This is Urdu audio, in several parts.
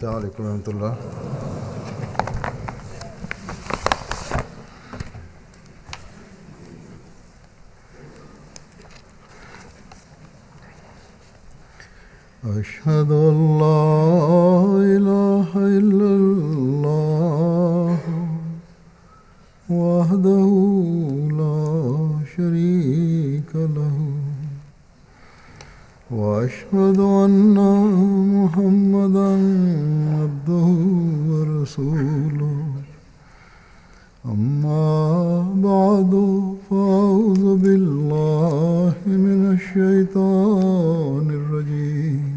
السلام علیکم ورحمۃ اللہ. اشہد ان لا الہ الا اللہ وحدہ لا شریک لہ واشہد ان محمدا عبدہ ورسولہ. اما بعد فاعوذ باللہ من الشیطان الرجیم.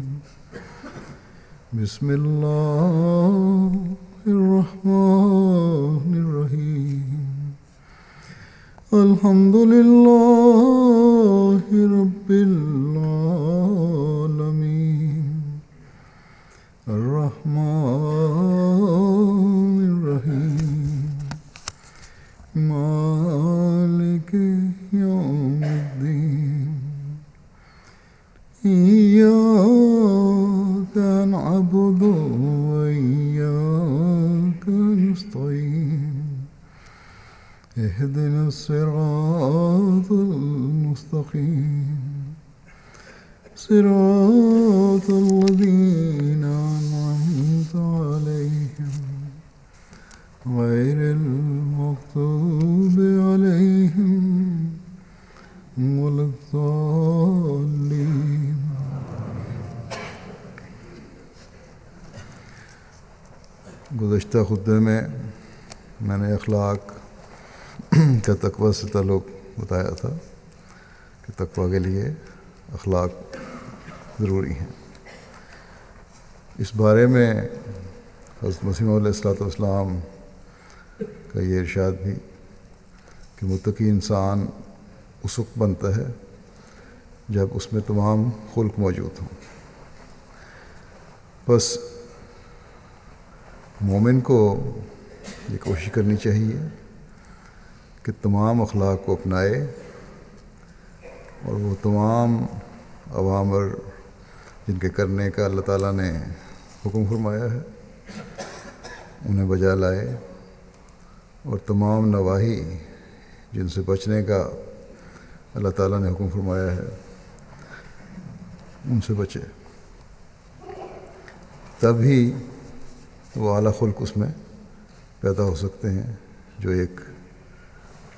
بسم اللہ الرحمن الرحیم. الحمد للہ رب العالمین الرحمن الرحیم مالک یوم الدین. إياك نعبد وإياك نستعين. اهدنا الصراط المستقيم صراط الذين أنعمت عليهم غير المغضوب عليهم ولا الضالين. گزشتہ خطبے میں نے اخلاق کا تقویٰ سے تعلق بتایا تھا کہ تقویٰ کے لیے اخلاق ضروری ہیں. اس بارے میں حضرت مسیح علیہ السلام کا یہ ارشاد بھی کہ متقی انسان اس وقت بنتا ہے جب اس میں تمام خلق موجود ہوں. بس مومن کو یہ کوشش کرنی چاہیے کہ تمام اخلاق کو اپنائے اور وہ تمام اوامر جن کے کرنے کا اللہ تعالیٰ نے حکم فرمایا ہے انہیں بجا لائے اور تمام نواہی جن سے بچنے کا اللہ تعالیٰ نے حکم فرمایا ہے ان سے بچے. تبھی وہ اعلیٰ خلق اس میں پیدا ہو سکتے ہیں جو ایک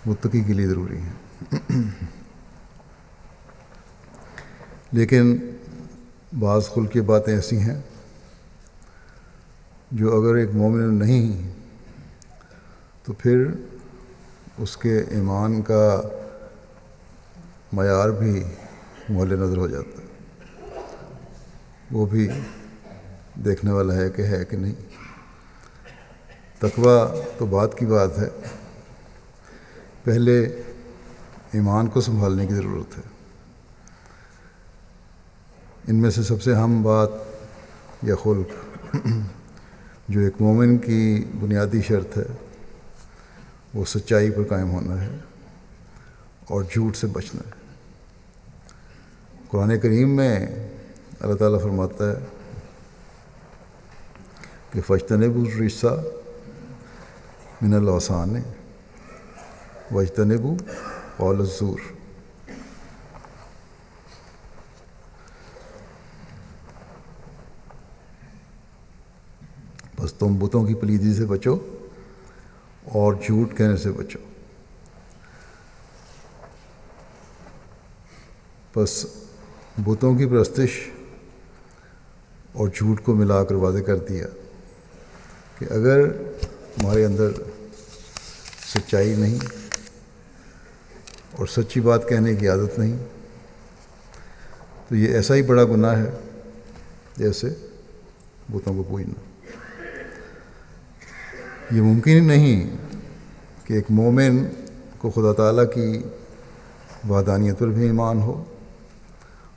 متقی کے لیے ضروری ہیں. لیکن بعض خلق کی باتیں ایسی ہیں جو اگر ایک مومن نہیں تو پھر اس کے ایمان کا معیار بھی مول نظر ہو جاتا ہے. وہ بھی دیکھنے والا ہے کہ نہیں. تقویٰ تو بات کی بات ہے، پہلے ایمان کو سنبھالنے کی ضرورت ہے. ان میں سے سب سے اہم بات یا خلق جو ایک مومن کی بنیادی شرط ہے وہ سچائی پر قائم ہونا ہے اور جھوٹ سے بچنا ہے. قرآن کریم میں اللہ تعالیٰ فرماتا ہے کہ فاجتنبوا الرجس من الاوثان واجتنبوا قول الزور. بس تم بتوں کی پلیدی سے بچو اور جھوٹ کہنے سے بچو. بس بتوں کی پرستش اور جھوٹ کو ملا کر واضح کر دیا کہ اگر ہمارے اندر سچائی نہیں اور سچی بات کہنے کی عادت نہیں تو یہ ایسا ہی بڑا گناہ ہے جیسے بتوں کو پوجنا. یہ ممکن ہی نہیں کہ ایک مومن کو خدا تعالیٰ کی وحدانیت پر بھی ایمان ہو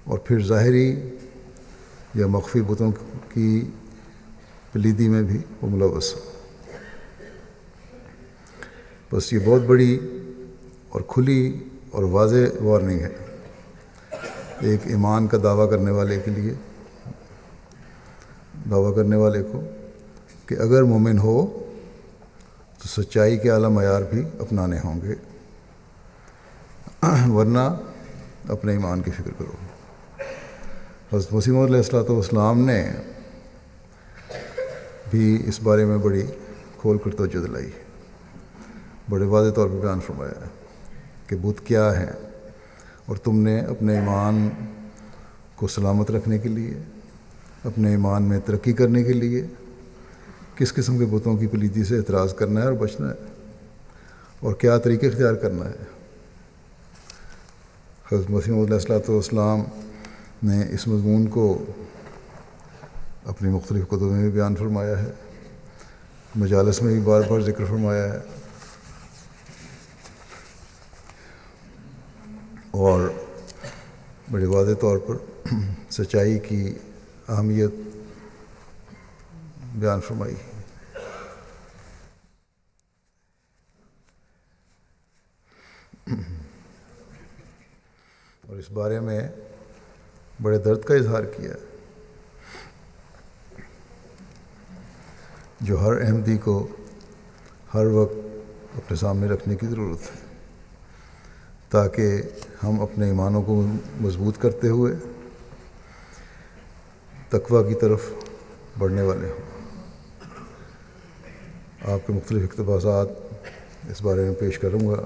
اور پھر ظاہری یا مخفی بتوں کی پلیدی میں بھی وہ ملوث ہو. بس یہ بہت بڑی اور کھلی اور واضح وارننگ ہے ایک ایمان کا دعویٰ کرنے والے کے لیے، دعویٰ کرنے والے کو کہ اگر مومن ہو تو سچائی کے اعلیٰ معیار بھی اپنانے ہوں گے، ورنہ اپنے ایمان کی فکر کرو۔ حضرت مسیح موعود علیہ السلام نے بھی اس بارے میں بڑی کھول کر توجہ دلائی، بڑے واضح طور پہ بیان فرمایا ہے کہ بت کیا ہے، اور تم نے اپنے ایمان کو سلامت رکھنے کے لیے، اپنے ایمان میں ترقی کرنے کے لیے کس قسم کے بتوں کی پلیتی سے اعتراض کرنا ہے اور بچنا ہے، اور کیا طریقے اختیار کرنا ہے۔ حضرت مسیح موعود علیہ السلام نے اس مضمون کو اپنی مختلف کتب میں بھی بیان فرمایا ہے، مجالس میں بھی بار بار ذکر فرمایا ہے، اور بڑے واضح طور پر سچائی کی اہمیت بیان فرمائی۔ اور اس بارے میں بڑے درد کا اظہار کیا جو ہر احمدی کو ہر وقت اپنے سامنے رکھنے کی ضرورت ہے، تاکہ ہم اپنے ایمانوں کو مضبوط کرتے ہوئے تقویٰ کی طرف بڑھنے والے ہوں۔ آپ کے مختلف اقتباسات اس بارے میں پیش کروں گا۔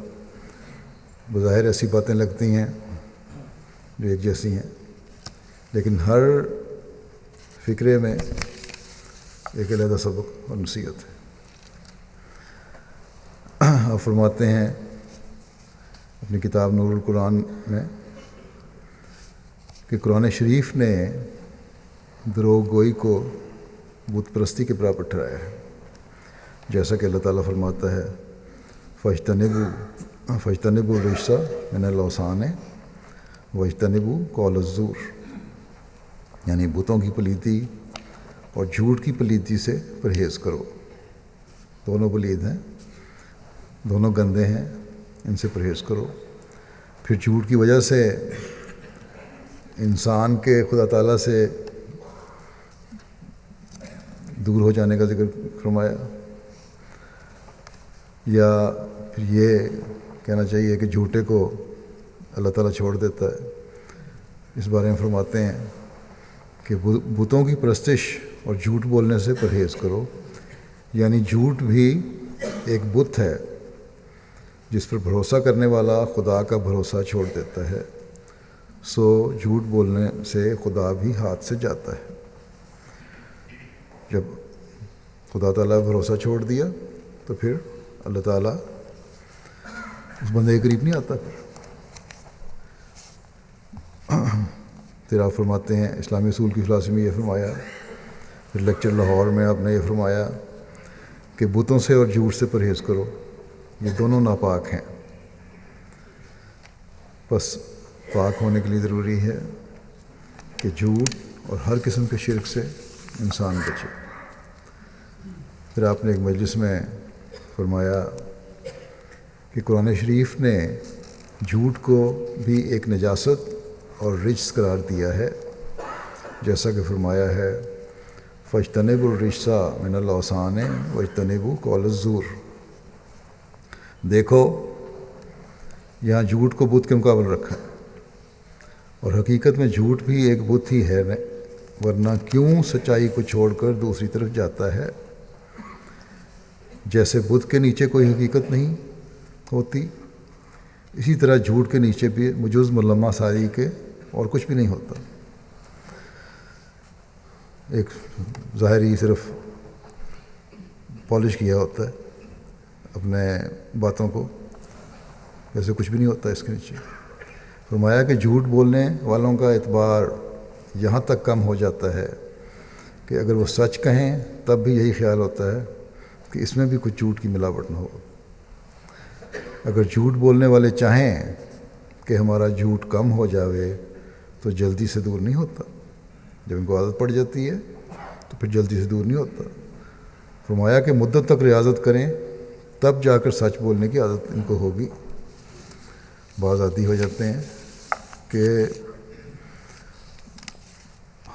بظاہر ایسی باتیں لگتی ہیں جو ایک جیسی ہیں، لیکن ہر فکرے میں ایک علیحدہ سبق اور نصیحت ہے۔ آپ فرماتے ہیں اپنی کتاب نور القرآن میں کہ قرآن شریف نے دروغ گوئی کو بت پرستی کے برابر ٹھہرایا ہے، جیسا کہ اللہ تعالیٰ فرماتا ہے فَاجْتَنِبُوا الرِّجْسَ مِنَ الْأَوْثَانِ وَاجْتَنِبُوا قَوْلَ الزُّورِ، یعنی بتوں کی پلیتی اور جھوٹ کی پلیتی سے پرہیز کرو۔ دونوں پلید ہیں، دونوں گندے ہیں، ان سے پرہیز کرو۔ پھر جھوٹ کی وجہ سے انسان کے خدا تعالیٰ سے دور ہو جانے کا ذکر فرمایا، یا پھر یہ کہنا چاہیے کہ جھوٹے کو اللہ تعالیٰ چھوڑ دیتا ہے۔ اس بارے میں فرماتے ہیں کہ بتوں کی پرستش اور جھوٹ بولنے سے پرہیز کرو، یعنی جھوٹ بھی ایک بت ہے جس پر بھروسہ کرنے والا خدا کا بھروسہ چھوڑ دیتا ہے، سو جھوٹ بولنے سے خدا بھی ہاتھ سے جاتا ہے۔ جب خدا تعالیٰ بھروسہ چھوڑ دیا تو پھر اللہ تعالیٰ اس بندے کے قریب نہیں آتا۔ پھر آپ فرماتے ہیں اسلامی اصول کی فلاسفی میں یہ فرمایا، پھر لیکچر لاہور میں آپ نے یہ فرمایا کہ بتوں سے اور جھوٹ سے پرہیز کرو، یہ دونوں ناپاک ہیں، بس پاک ہونے کے لیے ضروری ہے کہ جھوٹ اور ہر قسم کے شرک سے انسان بچے۔ پھر آپ نے ایک مجلس میں فرمایا کہ قرآن شریف نے جھوٹ کو بھی ایک نجاست اور رجس قرار دیا ہے، جیسا کہ فرمایا ہے فَاجْتَنِبُوا الرِّجْسَ مِنَ الْأَوْثَانِ وَاجْتَنِبُوا قَوْلَ الزُّورِ۔ دیکھو یہاں جھوٹ کو بت کے مقابل رکھا ہے، اور حقیقت میں جھوٹ بھی ایک بت ہی ہے، ورنہ کیوں سچائی کو چھوڑ کر دوسری طرف جاتا ہے؟ جیسے بت کے نیچے کوئی حقیقت نہیں ہوتی، اسی طرح جھوٹ کے نیچے بھی مجوز ملمہ ساری کے اور کچھ بھی نہیں ہوتا۔ ایک ظاہری صرف پالش کیا ہوتا ہے اپنے باتوں کو، ویسے کچھ بھی نہیں ہوتا اس کے نیچے۔ فرمایا کہ جھوٹ بولنے والوں کا اعتبار یہاں تک کم ہو جاتا ہے کہ اگر وہ سچ کہیں تب بھی یہی خیال ہوتا ہے کہ اس میں بھی کچھ جھوٹ کی ملاوٹ نہ ہو۔ اگر جھوٹ بولنے والے چاہیں کہ ہمارا جھوٹ کم ہو جاوے تو جلدی سے دور نہیں ہوتا، جب ان کو عادت پڑ جاتی ہے تو پھر جلدی سے دور نہیں ہوتا۔ فرمایا کہ مدت تک ریاضت کریں تب جا کر سچ بولنے کی عادت ان کو ہوگی۔ بعض عادی ہو جاتے ہیں کہ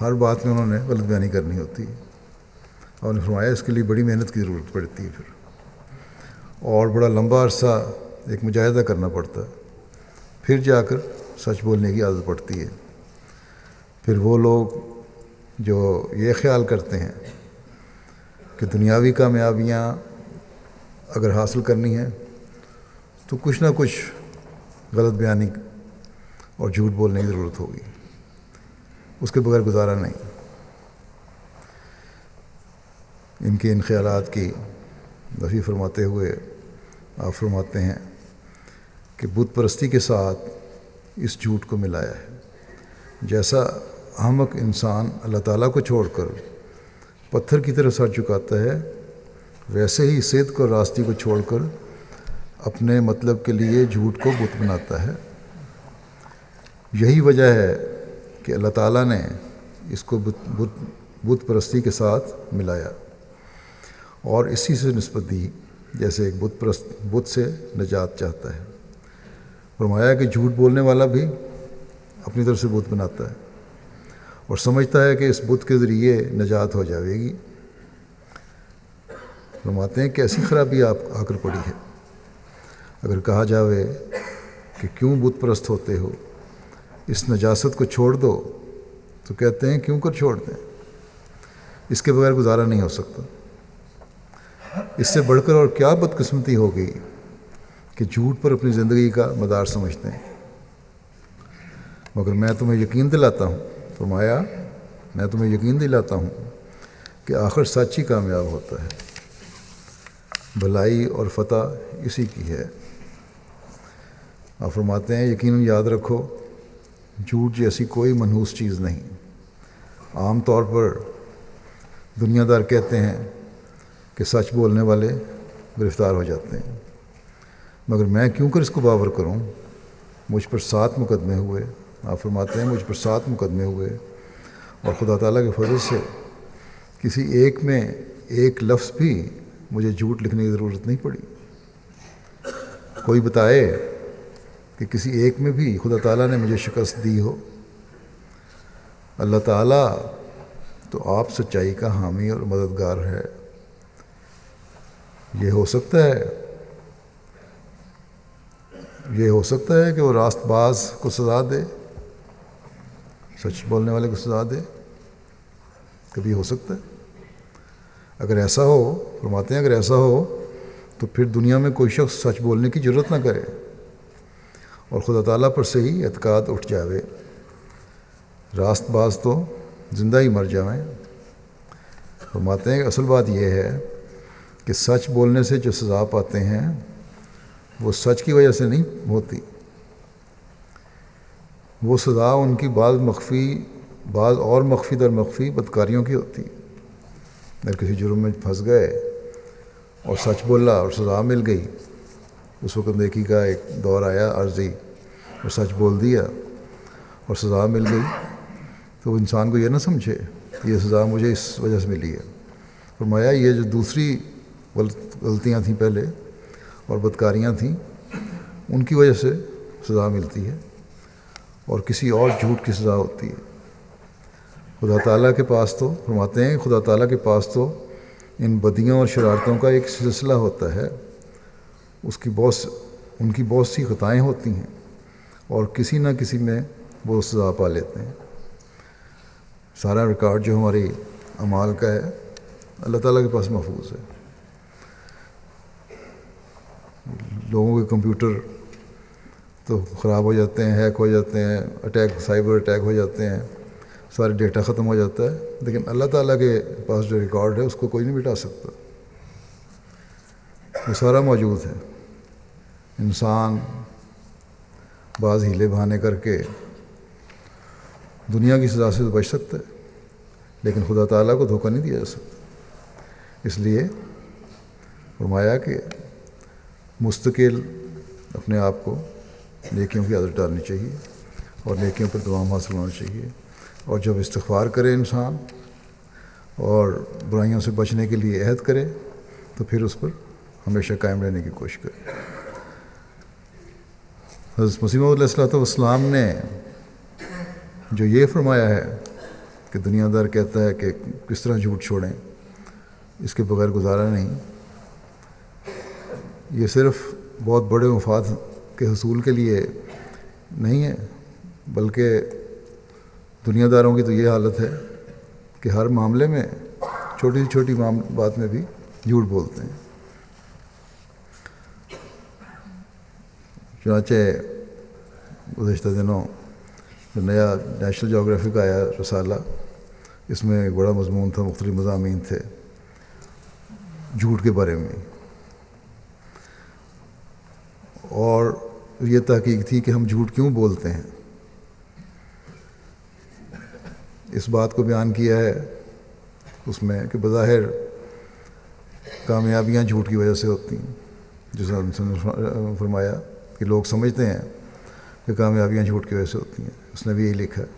ہر بات میں انہوں نے غلط بیانی کرنی ہوتی ہے، اور نے فرمایا اس کے لیے بڑی محنت کی ضرورت پڑتی ہے، پھر اور بڑا لمبا عرصہ ایک مجاہدہ کرنا پڑتا ہے، پھر جا کر سچ بولنے کی عادت پڑتی ہے۔ پھر وہ لوگ جو یہ خیال کرتے ہیں کہ دنیاوی کامیابیاں اگر حاصل کرنی ہے تو کچھ نہ کچھ غلط بیانی اور جھوٹ بولنے کی ضرورت ہوگی، اس کے بغیر گزارا نہیں۔ ان کے ان خیالات کی نفی فرماتے ہوئے آپ فرماتے ہیں کہ بت پرستی کے ساتھ اس جھوٹ کو ملایا ہے۔ جیسا احمق انسان اللہ تعالیٰ کو چھوڑ کر پتھر کی طرف سر جھکاتا ہے، ویسے ہی صدق اور راستی کو چھوڑ کر اپنے مطلب کے لیے جھوٹ کو بت بناتا ہے۔ یہی وجہ ہے کہ اللہ تعالیٰ نے اس کو بت پرستی کے ساتھ ملایا اور اسی سے نسبت دی جیسے ایک بت سے نجات چاہتا ہے۔ فرمایا کہ جھوٹ بولنے والا بھی اپنی طرف سے بت بناتا ہے اور سمجھتا ہے کہ اس بت کے ذریعے نجات ہو جائے گی۔ فرماتے ہیں کہ ایسی خرابی آپ آ کر پڑی ہے۔ اگر کہا جاوے کہ کیوں بت پرست ہوتے ہو، اس نجاست کو چھوڑ دو، تو کہتے ہیں کیوں کر چھوڑ دیں، اس کے بغیر گزارا نہیں ہو سکتا۔ اس سے بڑھ کر اور کیا بدقسمتی ہو گئی کہ جھوٹ پر اپنی زندگی کا مدار سمجھتے ہیں۔ مگر میں تمہیں یقین دلاتا ہوں، فرمایا میں تمہیں یقین دلاتا ہوں کہ آخر سچ ہی کامیاب ہوتا ہے، بھلائی اور فتح اسی کی ہے۔ آپ فرماتے ہیں یقیناً یاد رکھو جھوٹ جیسی کوئی منحوس چیز نہیں۔ عام طور پر دنیا دار کہتے ہیں کہ سچ بولنے والے گرفتار ہو جاتے ہیں، مگر میں کیوں کر اس کو باور کروں؟ مجھ پر 7 مقدمے ہوئے، آپ فرماتے ہیں مجھ پر 7 مقدمے ہوئے، اور خدا تعالیٰ کے فضل سے کسی ایک میں ایک لفظ بھی مجھے جھوٹ لکھنے کی ضرورت نہیں پڑی۔ کوئی بتائے کہ کسی ایک میں بھی خدا تعالیٰ نے مجھے شکست دی ہو؟ اللہ تعالیٰ تو آپ سچائی کا حامی اور مددگار ہے۔ یہ ہو سکتا ہے کہ وہ راست باز کو سزا دے، سچ بولنے والے کو سزا دے، کبھی ہو سکتا ہے؟ اگر ایسا ہو، فرماتے ہیں اگر ایسا ہو تو پھر دنیا میں کوئی شخص سچ بولنے کی جرت نہ کرے اور خدا تعالیٰ پر سے ہی اعتقاد اٹھ جاوے، راست باز تو زندہ ہی مر جائیں۔ فرماتے ہیں کہ اصل بات یہ ہے کہ سچ بولنے سے جو سزا پاتے ہیں وہ سچ کی وجہ سے نہیں ہوتی، وہ سزا ان کی بعض اور مخفی در مخفی بدکاریوں کی ہوتی۔ اگر کسی جرم میں پھنس گئے اور سچ بولا اور سزا مل گئی، اس وقت نیکی کا ایک دور آیا عرضی اور سچ بول دیا اور سزا مل گئی، تو انسان کو یہ نہ سمجھے کہ یہ سزا مجھے اس وجہ سے ملی ہے۔ فرمایا یہ جو دوسری غلطیاں تھیں پہلے اور بدکاریاں تھیں، ان کی وجہ سے سزا ملتی ہے اور کسی اور جھوٹ کی سزا ہوتی ہے۔ خدا تعالیٰ کے پاس تو فرماتے ہیں خدا تعالیٰ کے پاس تو ان بدیوں اور شرارتوں کا ایک سلسلہ ہوتا ہے، ان کی بہت سی خطائیں ہوتی ہیں اور کسی نہ کسی میں وہ سزا پا لیتے ہیں۔ سارا ریکارڈ جو ہماری اعمال کا ہے اللہ تعالیٰ کے پاس محفوظ ہے۔ لوگوں کے کمپیوٹر تو خراب ہو جاتے ہیں، ہیک ہو جاتے ہیں، سائبر اٹیک ہو جاتے ہیں، سارے ڈیٹا ختم ہو جاتا ہے، لیکن اللہ تعالیٰ کے پاس جو ریکارڈ ہے اس کو کوئی نہیں مٹا سکتا، وہ سارا موجود ہے۔ انسان بعض ہیلے بہانے کر کے دنیا کی سزا سے بچ سکتا ہے، لیکن خدا تعالیٰ کو دھوکہ نہیں دیا جا سکتا۔ اس لیے فرمایا کہ مستقل اپنے آپ کو نیکیوں کی عادت ڈالنی چاہیے اور نیکیوں پر دوام حاصل ہونا چاہیے، اور جب استغفار کرے انسان اور برائیوں سے بچنے کے لیے عہد کرے تو پھر اس پر ہمیشہ قائم رہنے کی کوشش کرے۔ حضرت مسیح موعود علیہ السلام نے جو یہ فرمایا ہے کہ دنیا دار کہتا ہے کہ کس طرح جھوٹ چھوڑیں، اس کے بغیر گزارا نہیں. یہ صرف بہت بڑے مفاد کے حصول کے لیے نہیں ہے، بلکہ دنیا داروں کی تو یہ حالت ہے کہ ہر معاملے میں چھوٹی سے چھوٹی بات میں بھی جھوٹ بولتے ہیں. چنانچہ گزشتہ دنوں جو نیا نیشنل جغرافی کا آیا رسالہ، اس میں ایک بڑا مضمون تھا، مختلف مضامین تھے جھوٹ کے بارے میں، اور یہ تحقیق تھی کہ ہم جھوٹ کیوں بولتے ہیں. اس بات کو بیان کیا ہے اس میں کہ بظاہر کامیابیاں جھوٹ کی وجہ سے ہوتی ہیں، جیسے انہوں نے فرمایا کہ لوگ سمجھتے ہیں کہ کامیابیاں جھوٹ کی وجہ سے ہوتی ہیں. اس نے بھی یہی لکھا ہے.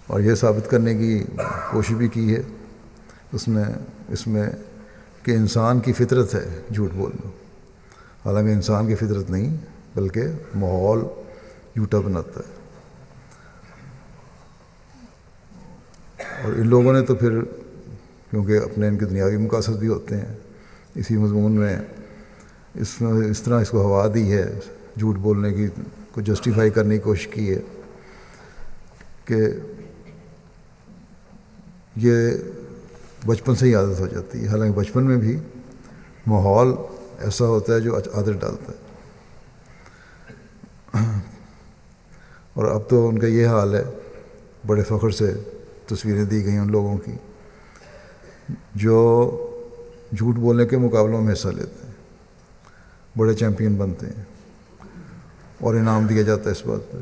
اور یہ ثابت کرنے کی کوشش بھی کی ہے اس میں کہ انسان کی فطرت ہے جھوٹ بولنا، حالانکہ انسان کی فطرت نہیں بلکہ ماحول جھوٹا بناتا ہے. اور ان لوگوں نے تو پھر کیونکہ اپنے ان کے دنیاوی مقاصد بھی ہوتے ہیں، اسی مضمون میں اس طرح اس کو ہوا دی ہے، جھوٹ بولنے کی کو جسٹیفائی کرنے کی کوشش کی ہے کہ یہ بچپن سے ہی عادت ہو جاتی ہے. حالانکہ بچپن میں بھی ماحول ایسا ہوتا ہے جو عادت ڈالتا ہے. اور اب تو ان کا یہ حال ہے، بڑے فخر سے تصویریں دی گئی ان لوگوں کی جو جھوٹ بولنے کے مقابلوں میں حصہ لیتے ہیں، بڑے چیمپئن بنتے ہیں اور انعام دیا جاتا ہے اس بات پہ.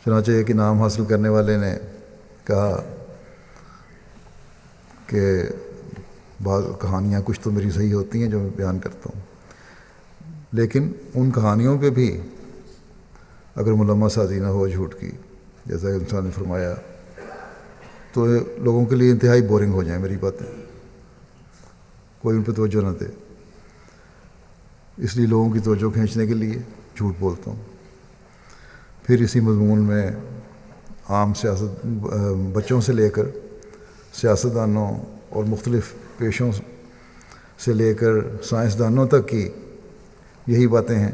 چنانچہ ایک انعام حاصل کرنے والے نے کہا کہ بعض کہانیاں کچھ تو میری صحیح ہوتی ہیں جو میں بیان کرتا ہوں، لیکن ان کہانیوں پہ بھی اگر ملمہ سازی نہ ہو جھوٹ کی، جیسا انسان نے فرمایا، تو لوگوں کے لیے انتہائی بورنگ ہو جائیں میری باتیں، کوئی ان پہ توجہ نہ دے. اس لیے لوگوں کی توجہ کھینچنے کے لیے جھوٹ بولتا ہوں. پھر اسی مضمون میں عام سیاست بچوں سے لے کر سیاستدانوں اور مختلف پیشوں سے لے کر سائنسدانوں تک کی یہی باتیں ہیں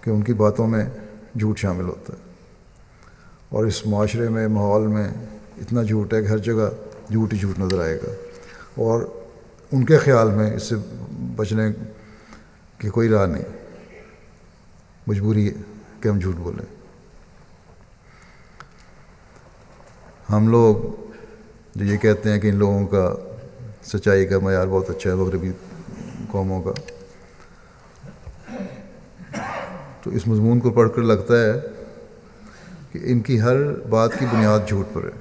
کہ ان کی باتوں میں جھوٹ شامل ہوتا ہے. اور اس معاشرے میں ماحول میں اتنا جھوٹ ہے کہ ہر جگہ جھوٹ ہی جھوٹ نظر آئے گا، اور ان کے خیال میں اس سے بچنے کی کوئی راہ نہیں، مجبوری ہے کہ ہم جھوٹ بولیں. ہم لوگ جو یہ کہتے ہیں کہ ان لوگوں کا سچائی کا معیار بہت اچھا ہے مغربی قوموں کا، تو اس مضمون کو پڑھ کر لگتا ہے کہ ان کی ہر بات کی بنیاد جھوٹ پر ہے.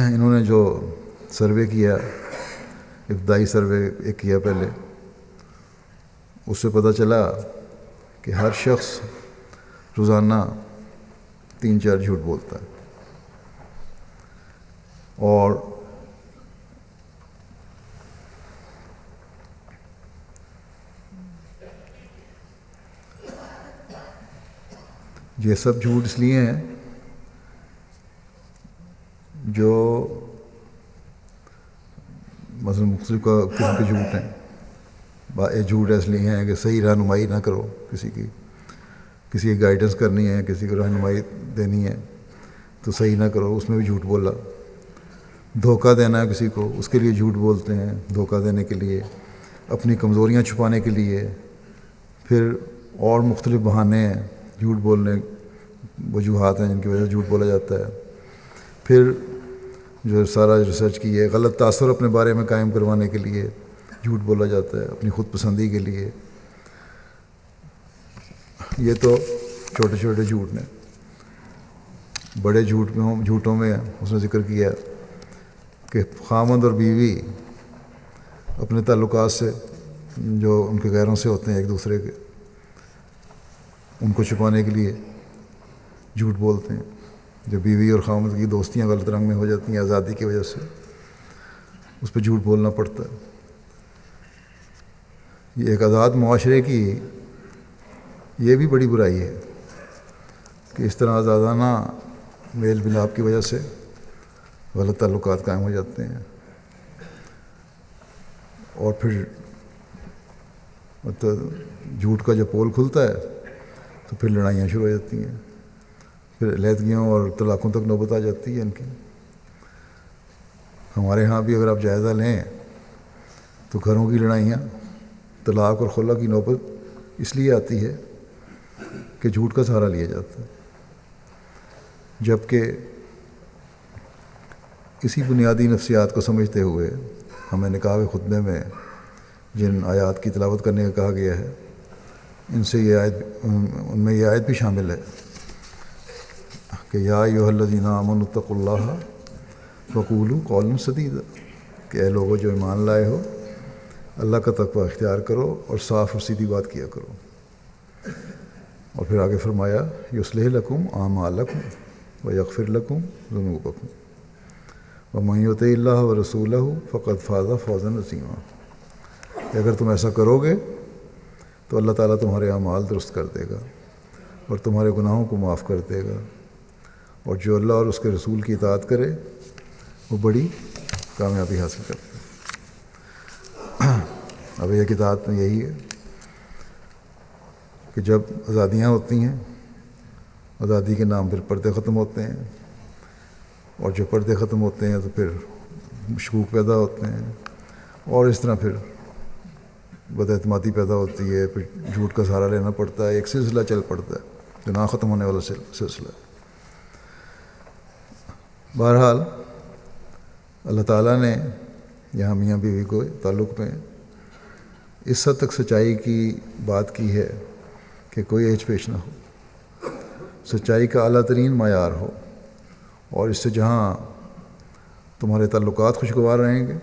انہوں نے جو سروے کیا، ابتدائی سروے ایک کیا پہلے، اس سے پتہ چلا کہ ہر شخص روزانہ 3-4 جھوٹ بولتا ہے. اور یہ سب جھوٹ اس لیے ہیں جو مثلا مختلف قسم کے جھوٹ ہیں. جھوٹ اس لیے ہیں کہ صحیح رہنمائی نہ کرو، کسی کی گائیڈنس کرنی ہے، کسی کو رہنمائی دینی ہے تو صحیح نہ کرو، اس میں بھی جھوٹ بولا. دھوکہ دینا ہے کسی کو، اس کے لیے جھوٹ بولتے ہیں، دھوکہ دینے کے لیے، اپنی کمزوریاں چھپانے کے لیے. پھر اور مختلف بہانے ہیں جھوٹ بولنے، وجوہات ہیں جن کی وجہ سے جھوٹ بولا جاتا ہے. پھر جو سارا ریسرچ کی ہے، غلط تاثر اپنے بارے میں قائم کروانے کے لیے جھوٹ بولا جاتا ہے، اپنی خود پسندی کے لیے. یہ تو چھوٹے چھوٹے جھوٹ ہیں. بڑے جھوٹوں میں اس نے ذکر کیا کہ خاوند اور بیوی اپنے تعلقات سے جو ان کے غیروں سے ہوتے ہیں ایک دوسرے کے، ان کو چھپانے کے لیے جھوٹ بولتے ہیں. جو بیوی اور خاوند کی دوستیاں غلط رنگ میں ہو جاتی ہیں آزادی کی وجہ سے، اس پہ جھوٹ بولنا پڑتا ہے. یہ ایک آزاد معاشرے کی یہ بھی بڑی برائی ہے کہ اس طرح آزادانہ میل ملاپ کی وجہ سے غلط تعلقات قائم ہو جاتے ہیں، اور پھر مطلب جھوٹ کا جب پول کھلتا ہے تو پھر لڑائیاں شروع ہو جاتی ہیں، پھر علیحدگیوں اور طلاقوں تک نوبت آ جاتی ہے ان کی۔ ہمارے ہاں بھی اگر آپ جائزہ لیں تو گھروں کی لڑائیاں، طلاق اور خلا کی نوبت اس لیے آتی ہے کہ جھوٹ کا سہارا لیا جاتا ہے، جبکہ اسی بنیادی نفسیات کو سمجھتے ہوئے ہمیں نکاح کے خطبے میں جن آیات کی تلاوت کرنے کا کہا گیا ہے ان میں یہ آیت بھی شامل ہے کہ یا ایھا الذین آمنوا اتقوا اللہ وقولوا قولا سدیدا، کہ اے لوگو جو ایمان لائے ہو اللہ کا تقوی اختیار کرو اور صاف اور سیدھی بات کیا کرو۔ اور پھر آگے فرمایا یصلح لکم اعمالکم ویغفر لکم ذنوبکم ومن یطع اللہ ورسولہ فقد فاز فوزا عظیما، کہ اگر تم ایسا کرو گے تو اللہ تعالیٰ تمہارے اعمال درست کر دے گا اور تمہارے گناہوں کو معاف کر دے گا، اور جو اللہ اور اس کے رسول کی اطاعت کرے وہ بڑی کامیابی حاصل کرتا ہے۔ اب یہ اطاعت میں یہی ہے کہ جب آزادیاں ہوتی ہیں، آزادی کے نام پھر پردے ختم ہوتے ہیں، اور جب پردے ختم ہوتے ہیں تو پھر شکوک پیدا ہوتے ہیں، اور اس طرح پھر بد اعتمادی پیدا ہوتی ہے، پھر جھوٹ کا سہارا لینا پڑتا ہے، ایک سلسلہ چل پڑتا ہے جو نہ ختم ہونے والا سلسلہ ہے۔ بہرحال اللہ تعالیٰ نے یہاں میاں بیوی کو تعلق میں اس حد تک سچائی کی بات کی ہے کہ کوئی ایچ پیش نہ ہو، سچائی کا اعلیٰ ترین معیار ہو، اور اس سے جہاں تمہارے تعلقات خوشگوار رہیں گے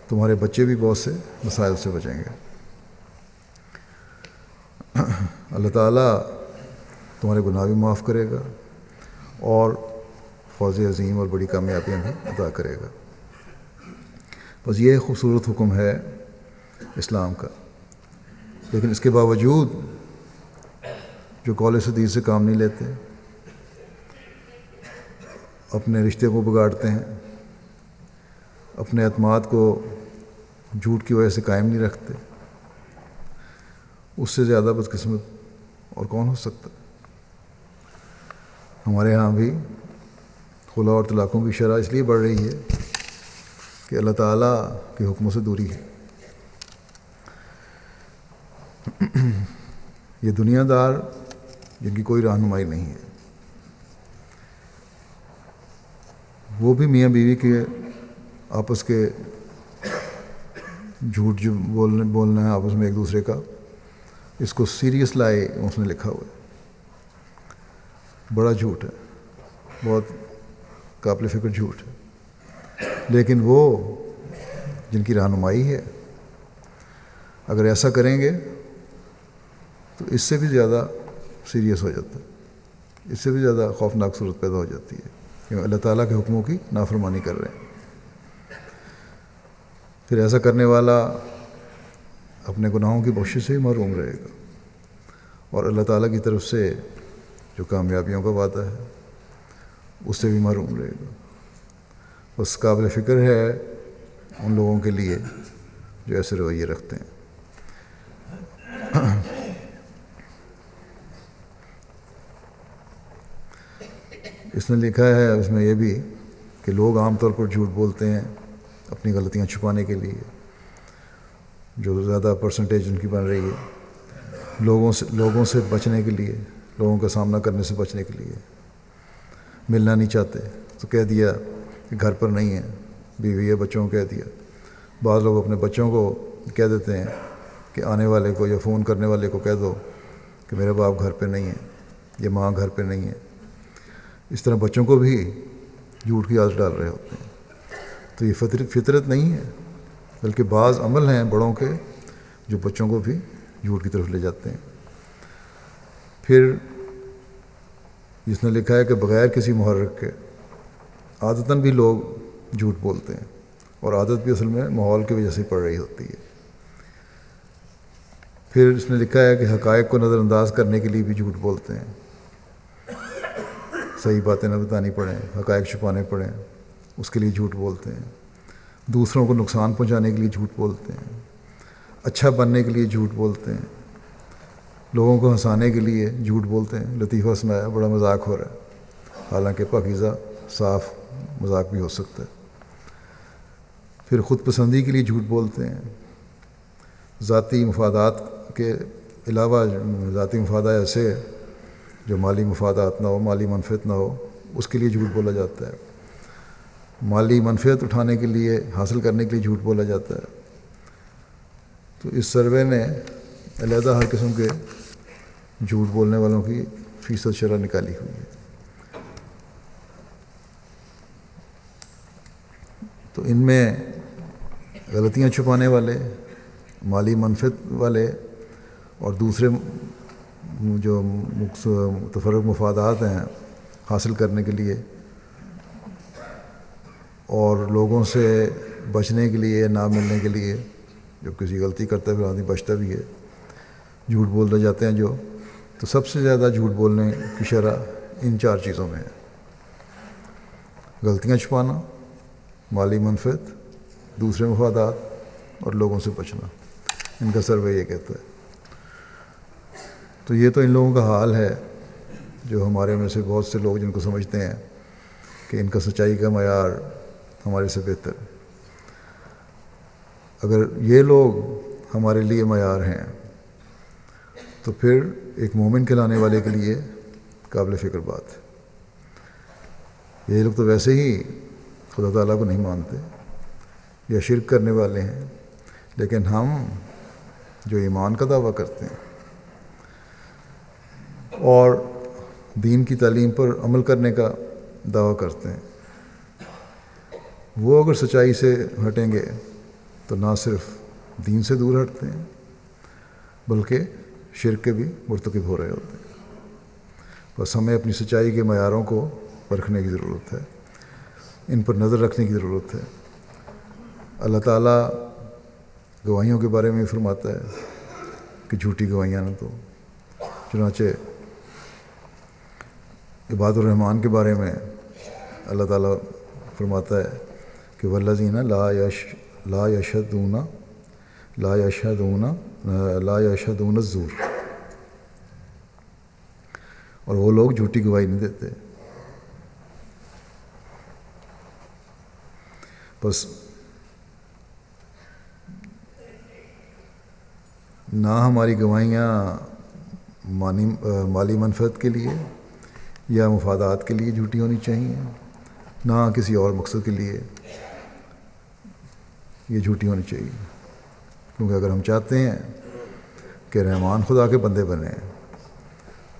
تمہارے بچے بھی بہت سے مسائل سے بچیں گے۔ اللہ تعالیٰ تمہارے گناہ بھی معاف کرے گا اور فوز عظیم اور بڑی کامیابیاں بھی عطا کرے گا۔ بس یہ خوبصورت حکم ہے اسلام کا، لیکن اس کے باوجود جو قول سدید سے کام نہیں لیتے، اپنے رشتے کو بگاڑتے ہیں، اپنے اعتماد کو جھوٹ کی وجہ سے قائم نہیں رکھتے، اس سے زیادہ بدقسمت اور کون ہو سکتا؟ ہمارے ہاں بھی خلا اور طلاقوں کی شرح اس لیے بڑھ رہی ہے کہ اللہ تعالیٰ کے حکموں سے دوری ہے۔ یہ دنیا دار جن کی کوئی رہنمائی نہیں ہے، وہ بھی میاں بیوی کے آپس کے جھوٹ جو بولنا ہے آپس میں ایک دوسرے کا، اس کو سیریس لائے اس نے لکھا ہوا ہے، بڑا جھوٹ ہے، بہت قابل فکر جھوٹ ہے، لیکن وہ جن کی رہنمائی ہے اگر ایسا کریں گے تو اس سے بھی زیادہ سیریس ہو جاتا ہے، اس سے بھی زیادہ خوفناک صورت پیدا ہو جاتی ہے کہ اللہ تعالیٰ کے حکموں کی نافرمانی کر رہے ہیں۔ پھر ایسا کرنے والا اپنے گناہوں کی بخشش سے ہی محروم رہے گا، اور اللہ تعالیٰ کی طرف سے جو کامیابیوں کا وعدہ ہے اس سے بھی محروم رہے گا۔ بس قابل فکر ہے ان لوگوں کے لیے جو ایسے رویے رکھتے ہیں۔ اس نے لکھا ہے اس میں یہ بھی کہ لوگ عام طور پر جھوٹ بولتے ہیں اپنی غلطیاں چھپانے کے لیے، جو زیادہ پرسنٹیج ان کی بن رہی ہے، لوگوں سے بچنے کے لیے، لوگوں کا سامنا کرنے سے بچنے کے لیے، ملنا نہیں چاہتے تو کہہ دیا کہ گھر پر نہیں ہے، بیوی یا بچوں کو کہہ دیا۔ بعض لوگ اپنے بچوں کو کہہ دیتے ہیں کہ آنے والے کو یا فون کرنے والے کو کہہ دو کہ میرے باپ گھر پہ نہیں ہے یا ماں گھر پہ نہیں ہے۔ اس طرح بچوں کو بھی جھوٹ کی عادت ڈال رہے ہوتے ہیں۔ تو یہ فطرت نہیں ہے، بلکہ بعض عمل ہیں بڑوں کے جو بچوں کو بھی جھوٹ کی طرف لے جاتے ہیں۔ پھر جس نے لکھا ہے کہ بغیر کسی محرک کے عادتاً بھی لوگ جھوٹ بولتے ہیں، اور عادت بھی اصل میں ماحول کی وجہ سے پڑ رہی ہوتی ہے۔ پھر اس نے لکھا ہے کہ حقائق کو نظر انداز کرنے کے لیے بھی جھوٹ بولتے ہیں، صحیح باتیں نہ بتانی پڑیں، حقائق چھپانے پڑیں، اس کے لیے جھوٹ بولتے ہیں، دوسروں کو نقصان پہنچانے کے لیے جھوٹ بولتے ہیں، اچھا بننے کے لیے جھوٹ بولتے ہیں، لوگوں کو ہنسانے کے لیے جھوٹ بولتے ہیں، لطیفہ سنایا بڑا مذاق ہو رہا ہے، حالانکہ پاکیزہ صاف مذاق بھی ہو سکتا ہے۔ پھر خود پسندی کے لیے جھوٹ بولتے ہیں، ذاتی مفادات کے علاوہ ذاتی مفادات ایسے جو مالی مفادات نہ ہو، مالی منفعت نہ ہو، اس کے لیے جھوٹ بولا جاتا ہے، مالی منفعت اٹھانے کے لیے، حاصل کرنے کے لیے جھوٹ بولا جاتا ہے۔ تو اس سروے نے علیحدہ ہر قسم کے جھوٹ بولنے والوں کی فیصد شرح نکالی ہوئی ہے۔ تو ان میں غلطیاں چھپانے والے، مالی منفعت والے اور دوسرے جو متفرق مفادات ہیں حاصل کرنے کے لیے اور لوگوں سے بچنے کے لیے، نہ ملنے کے لیے، جب کسی غلطی کرتا ہے پھر آدمی بچتا بھی ہے، جھوٹ بولتے جاتے ہیں جو، تو سب سے زیادہ جھوٹ بولنے کی شرح ان 4 چیزوں میں ہے: غلطیاں چھپانا، مالی منفعت، دوسرے مفادات اور لوگوں سے بچنا۔ ان کا سروے یہ کہتا ہے۔ تو یہ تو ان لوگوں کا حال ہے جو ہمارے میں سے بہت سے لوگ جن کو سمجھتے ہیں کہ ان کا سچائی کا معیار ہمارے سے بہتر ہے۔ اگر یہ لوگ ہمارے لیے معیار ہیں تو پھر ایک مومن کہلانے والے کے لیے قابل فکر بات ہے۔ یہ لوگ تو ویسے ہی خدا تعالیٰ کو نہیں مانتے یا شرک کرنے والے ہیں، لیکن ہم جو ایمان کا دعویٰ کرتے ہیں اور دین کی تعلیم پر عمل کرنے کا دعویٰ کرتے ہیں، وہ اگر سچائی سے ہٹیں گے تو نہ صرف دین سے دور ہٹتے ہیں بلکہ شرک کے بھی مرتکب ہو رہے ہوتے ہیں۔ بس ہمیں اپنی سچائی کے معیاروں کو پرکھنے کی ضرورت ہے، ان پر نظر رکھنے کی ضرورت ہے۔ اللہ تعالیٰ گواہیوں کے بارے میں فرماتا ہے کہ جھوٹی گواہیاں نہ دو۔ چنانچہ عباد الرحمن کے بارے میں اللہ تعالیٰ فرماتا ہے کہ والذین لا یشہدون الزور، اور وہ لوگ جھوٹی گواہی نہیں دیتے۔ بس نہ ہماری گواہیاں مالی منفعت کے لیے یا مفادات کے لیے جھوٹی ہونی چاہیے، نہ کسی اور مقصد کے لیے یہ جھوٹی ہونی چاہیے، کیونکہ اگر ہم چاہتے ہیں کہ رحمان خدا کے بندے بنیں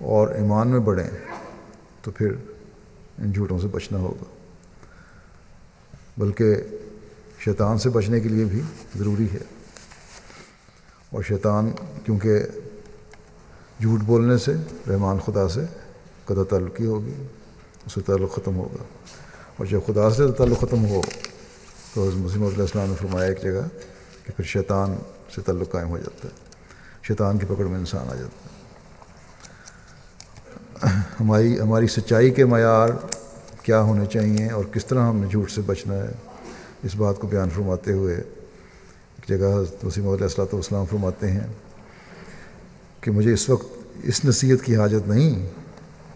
اور ایمان میں بڑھیں تو پھر ان جھوٹوں سے بچنا ہوگا، بلکہ شیطان سے بچنے کے لیے بھی ضروری ہے۔ اور شیطان کیونکہ جھوٹ بولنے سے رحمان خدا سے قطع تعلقی ہوگی، اس سے تعلق ختم ہوگا، اور جب خدا سے تعلق ختم ہو تو حضرت مسیح موعود علیہ السلام نے فرمایا ایک جگہ کہ پھر شیطان سے تعلق قائم ہو جاتا ہے، شیطان کی پکڑ میں انسان آ جاتا ہے۔ ہماری سچائی کے معیار کیا ہونے چاہیے اور کس طرح ہم نے جھوٹ سے بچنا ہے، اس بات کو بیان فرماتے ہوئے ایک جگہ حضرت مسیح موعود علیہ السلام فرماتے ہیں کہ مجھے اس وقت اس نصیحت کی حاجت نہیں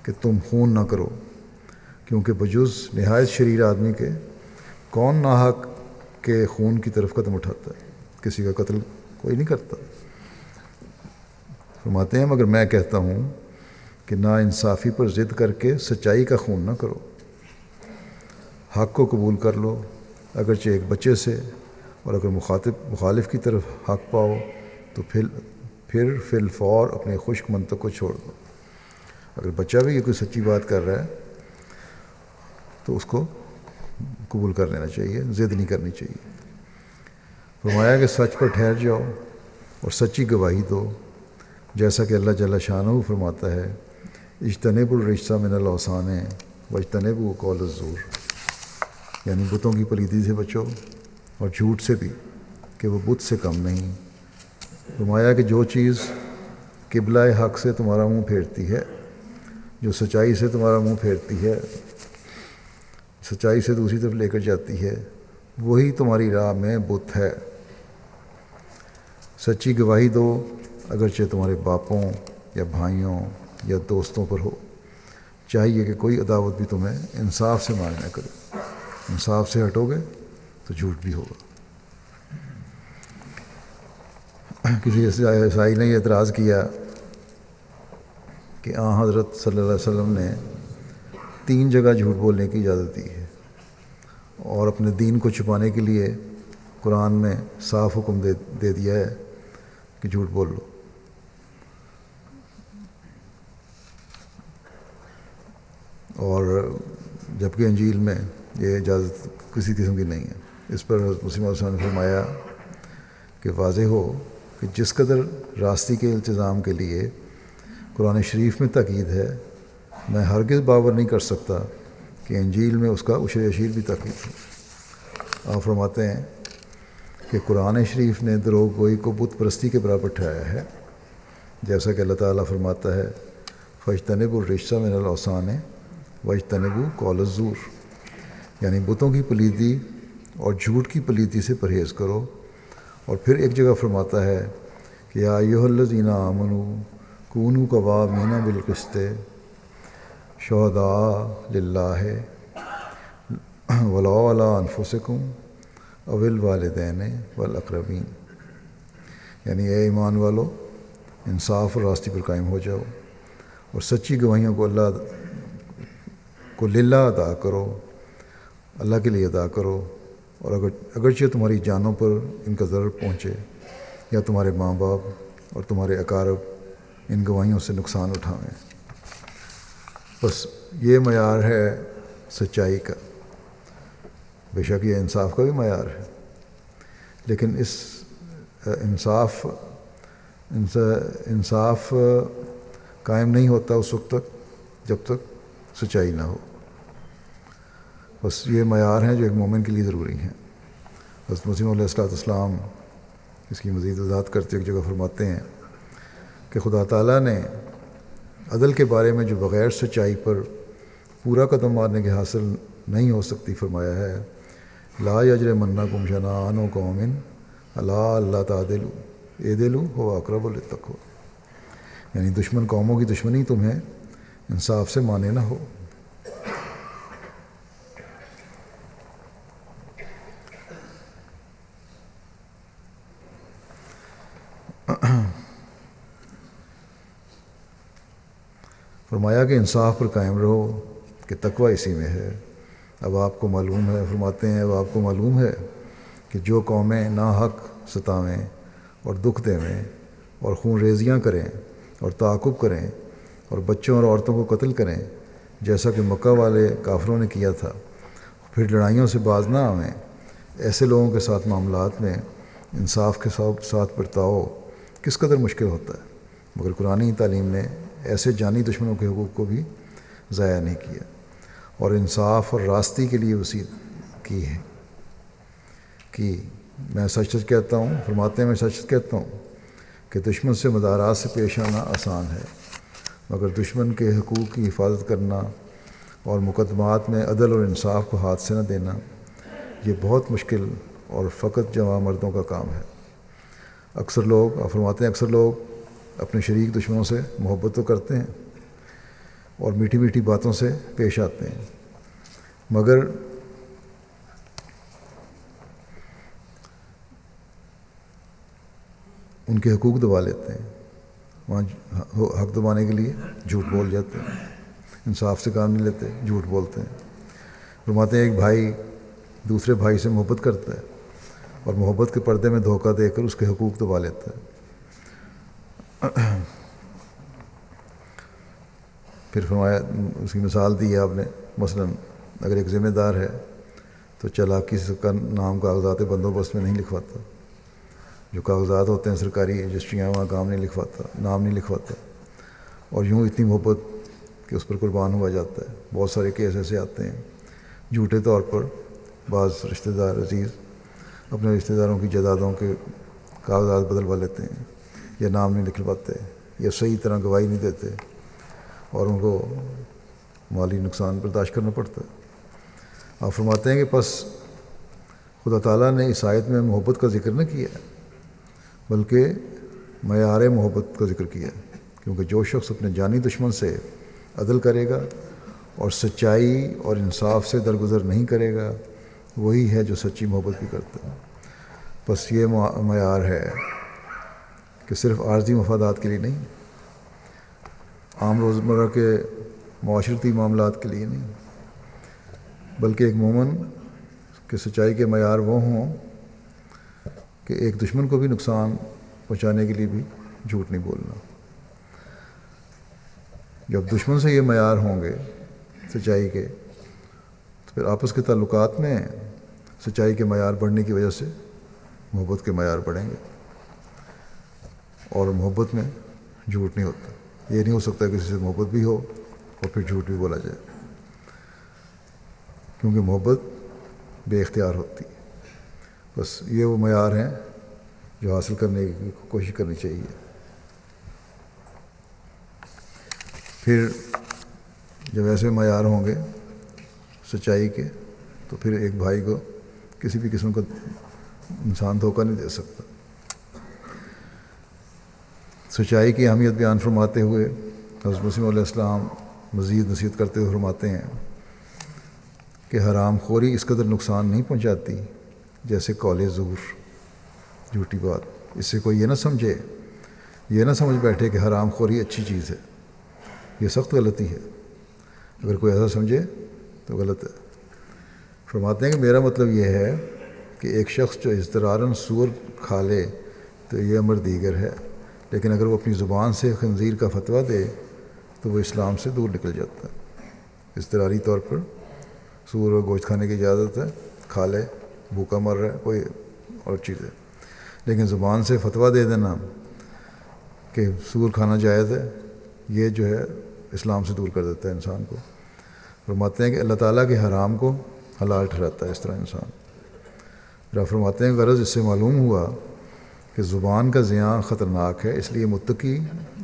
کہ تم خون نہ کرو، کیونکہ بجز نہایت شریر آدمی کے کون ناحق کے خون کی طرف قدم اٹھاتا ہے، کسی کا قتل کوئی نہیں کرتا۔ فرماتے ہیں مگر میں کہتا ہوں کہ نا انصافی پر ضد کر کے سچائی کا خون نہ کرو، حق کو قبول کر لو اگرچہ ایک بچے سے، اور اگر مخالف کی طرف حق پاؤ تو پھر فی الفور اپنے خشک منطق کو چھوڑ دو۔ اگر بچہ بھی یہ کوئی سچی بات کر رہا ہے تو اس کو قبول کر لینا چاہیے، ضد نہیں کرنی چاہیے۔ فرمایا کہ سچ پر ٹھہر جاؤ اور سچی گواہی دو، جیسا کہ اللہ جل شانہ فرماتا ہے اجتنبوا الرجس من الاوثان واجتنبوا قول الزور، یعنی بتوں کی پلیدی سے بچو اور جھوٹ سے بھی کہ وہ بت سے کم نہیں۔ فرمایا کہ جو چیز قبلہ حق سے تمہارا منہ پھیرتی ہے جو سچائی سے تمہارا منہ پھیرتی ہے، سچائی سے دوسری طرف لے کر جاتی ہے، وہی تمہاری راہ میں بت ہے۔ سچی گواہی دو، اگرچہ تمہارے باپوں یا بھائیوں یا دوستوں پر ہو۔ چاہیے کہ کوئی عداوت بھی تمہیں انصاف سے مانع نہ کرے، انصاف سے ہٹو گے تو جھوٹ بھی ہوگا۔ کسی عیسائی نے یہ اعتراض کیا کہ حضرت صلی اللہ علیہ وسلم نے 3 جگہ جھوٹ بولنے کی اجازت دی ہے، اور اپنے دین کو چھپانے کے لیے قرآن میں صاف حکم دے دیا ہے کہ جھوٹ بول لو، اور جبکہ انجیل میں یہ اجازت کسی قسم کی نہیں ہے۔ اس پر حضرت مسیح موعود نے فرمایا کہ واضح ہو کہ جس قدر راستی کے التزام کے لیے قرآن شریف میں تاکید ہے، میں ہرگز باور نہیں کر سکتا کہ انجیل میں اس کا عشر اشیر بھی تاکید ہے۔ آپ فرماتے ہیں کہ قرآن شریف نے دروغ گوئی کو بت پرستی کے برابر ٹھہرایا ہے، جیسا کہ اللہ تعالیٰ فرماتا ہے فاجتنبوا الرجس من الاوثان واجتنبوا قول الزور، یعنی بتوں کی پلیدی اور جھوٹ کی پلیدی سے پرہیز کرو۔ اور پھر ایک جگہ فرماتا ہے کہ یا ایھا الذین آمنوا کونوا قوامین بالقسط شہداء للہ ولو علی انفسکم او الوالدین والاقربین، یعنی اے ایمان والو، انصاف اور راستی پر قائم ہو جاؤ اور سچی گواہیوں کو للہ ادا کرو، اللہ کے لیے ادا کرو، اور اگرچہ تمہاری جانوں پر ان کا ضرر پہنچے یا تمہارے ماں باپ اور تمہارے اقارب ان گواہیوں سے نقصان اٹھائیں۔ بس یہ معیار ہے سچائی کا، بے شک یہ انصاف کا بھی معیار ہے، لیکن اس انصاف قائم نہیں ہوتا اس وقت تک جب تک سچائی نہ ہو۔ بس یہ معیار ہیں جو ایک مومن کے لیے ضروری ہیں۔ حضرت مسیح علیہ السلام اس کی مزید وضاحت کرتے ایک جگہ فرماتے ہیں کہ خدا تعالیٰ نے عدل کے بارے میں جو بغیر سچائی پر پورا قدم مارنے کے حاصل نہیں ہو سکتی فرمایا ہے لا یجرمنکم شنآن قوم علی الا تعدلوا اعدلوا ھو اقرب للتقویٰ، یعنی دشمن قوموں کی دشمنی تمہیں انصاف سے مانے نہ ہو۔ فرمایا کہ انصاف پر قائم رہو کہ تقویٰ اسی میں ہے۔ اب آپ کو معلوم ہے، فرماتے ہیں اب آپ کو معلوم ہے کہ جو قومیں ناحق ستاویں اور دکھ دیویں اور خون ریزیاں کریں اور تعاقب کریں اور بچوں اور عورتوں کو قتل کریں جیسا کہ مکہ والے کافروں نے کیا تھا، پھر لڑائیوں سے باز نہ آویں، ایسے لوگوں کے ساتھ معاملات میں انصاف کے ساتھ برتاؤ کس قدر مشکل ہوتا ہے، مگر قرآنی تعلیم نے ایسے جانی دشمنوں کے حقوق کو بھی ضائع نہیں کیا اور انصاف اور راستی کے لیے وصیت کی ہے کہ میں سچ سچ کہتا ہوں، فرماتے ہیں میں سچ سچ کہتا ہوں کہ دشمن سے مدارات سے پیش آنا آسان ہے، مگر دشمن کے حقوق کی حفاظت کرنا اور مقدمات میں عدل اور انصاف کو ہاتھ سے نہ دینا یہ بہت مشکل اور فقط جوان مردوں کا کام ہے۔ اکثر لوگ، آپ فرماتے ہیں اکثر لوگ اپنے شریک دشمنوں سے محبت تو کرتے ہیں اور میٹھی میٹھی باتوں سے پیش آتے ہیں، مگر ان کے حقوق دبا لیتے ہیں، وہاں حق دبانے کے لیے جھوٹ بول جاتے ہیں، انصاف سے کام نہیں لیتے، جھوٹ بولتے ہیں۔ فرماتے ہیں ایک بھائی دوسرے بھائی سے محبت کرتا ہے اور محبت کے پردے میں دھوکہ دے کر اس کے حقوق دبا لیتا ہے۔ پھر فرمایا، اس کی مثال دی ہے آپ نے، مثلا اگر ایک ذمہ دار ہے تو چالاکی سے کا نام کاغذات بندوبست میں نہیں لکھواتا، جو کاغذات ہوتے ہیں سرکاری رجسٹریاں وہاں کام نہیں لکھواتا، نام نہیں لکھواتا، اور یوں اتنی محبت کہ اس پر قربان ہوا جاتا ہے۔ بہت سارے کیس ایسے آتے ہیں، جھوٹے طور پر بعض رشتہ دار عزیز اپنے رشتہ داروں کی جائیدادوں کے کاغذات بدلوا لیتے ہیں، یا نام نہیں لکھواتے، یا صحیح طرح گواہی نہیں دیتے، اور ان کو مالی نقصان برداشت کرنا پڑتا ہے۔ آپ فرماتے ہیں کہ پس خدا تعالیٰ نے اس آیت میں محبت کا ذکر نہ کیا بلکہ معیار محبت کا ذکر کیا، کیونکہ جو شخص اپنے جانی دشمن سے عدل کرے گا اور سچائی اور انصاف سے درگزر نہیں کرے گا وہی ہے جو سچی محبت بھی کرتا ہے۔ بس یہ معیار ہے کہ صرف عارضی مفادات کے لیے نہیں، عام روزمرہ کے معاشرتی معاملات کے لیے نہیں، بلکہ ایک مومن کہ سچائی کے معیار وہ ہوں کہ ایک دشمن کو بھی نقصان پہنچانے کے لیے بھی جھوٹ نہیں بولنا۔ جب دشمن سے یہ معیار ہوں گے سچائی کے، تو پھر آپس کے تعلقات میں سچائی کے معیار بڑھنے کی وجہ سے محبت کے معیار بڑھیں گے، اور محبت میں جھوٹ نہیں ہوتا۔ یہ نہیں ہو سکتا کہ کسی سے محبت بھی ہو اور پھر جھوٹ بھی بولا جائے، کیونکہ محبت بے اختیار ہوتی ہے۔ بس یہ وہ معیار ہیں جو حاصل کرنے کی کوشش کرنی چاہیے۔ پھر جب ایسے معیار ہوں گے سچائی کے، تو پھر ایک بھائی کو کسی بھی قسم کا انسان دھوکہ نہیں دے سکتا۔ سچائی کی اہمیت بیان فرماتے ہوئے حضرت مسیح علیہ السلام مزید نصیحت کرتے ہوئے فرماتے ہیں کہ حرام خوری اس قدر نقصان نہیں پہنچاتی جیسے قول زور، جھوٹی بات۔ اس سے کوئی یہ نہ سمجھ بیٹھے کہ حرام خوری اچھی چیز ہے، یہ سخت غلطی ہے۔ اگر کوئی ایسا سمجھے تو غلط ہے۔ فرماتے ہیں کہ میرا مطلب یہ ہے کہ ایک شخص جو اضطراراً سور کھا لے تو یہ امر دیگر ہے، لیکن اگر وہ اپنی زبان سے خنزیر کا فتویٰ دے تو وہ اسلام سے دور نکل جاتا ہے۔ اضطراری طور پر سور اور گوشت کھانے کی اجازت ہے، کھا لے، بھوکا مر رہا ہے، کوئی اور چیز ہے، لیکن زبان سے فتویٰ دے دینا کہ سور کھانا جائز ہے، یہ جو ہے اسلام سے دور کر دیتا ہے انسان کو۔ فرماتے ہیں کہ اللہ تعالیٰ کے حرام کو حلال ٹھہراتا ہے اس طرح انسان۔ پھر آپ فرماتے ہیں غرض اس سے معلوم ہوا کہ زبان کا زیاں خطرناک ہے، اس لیے متقی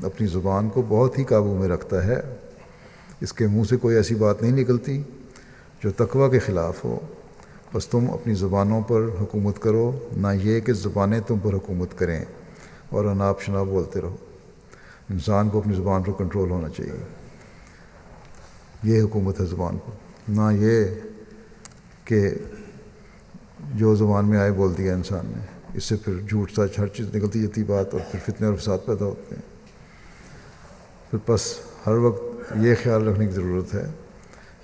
اپنی زبان کو بہت ہی قابو میں رکھتا ہے، اس کے منہ سے کوئی ایسی بات نہیں نکلتی جو تقویٰ کے خلاف ہو۔ بس تم اپنی زبانوں پر حکومت کرو، نہ یہ کہ زبانیں تم پر حکومت کریں، اور اناپ شناپ بولتے رہو۔ انسان کو اپنی زبان پر کنٹرول ہونا چاہیے، یہ حکومت ہے زبان پر، نہ یہ کہ جو زبان میں آئے بول دیا انسان نے۔ اس سے پھر جھوٹ سچ ہر چیز نکلتی جاتی بات، اور پھر فتنے اور فساد پیدا ہوتے ہیں۔ پھر بس ہر وقت یہ خیال رکھنے کی ضرورت ہے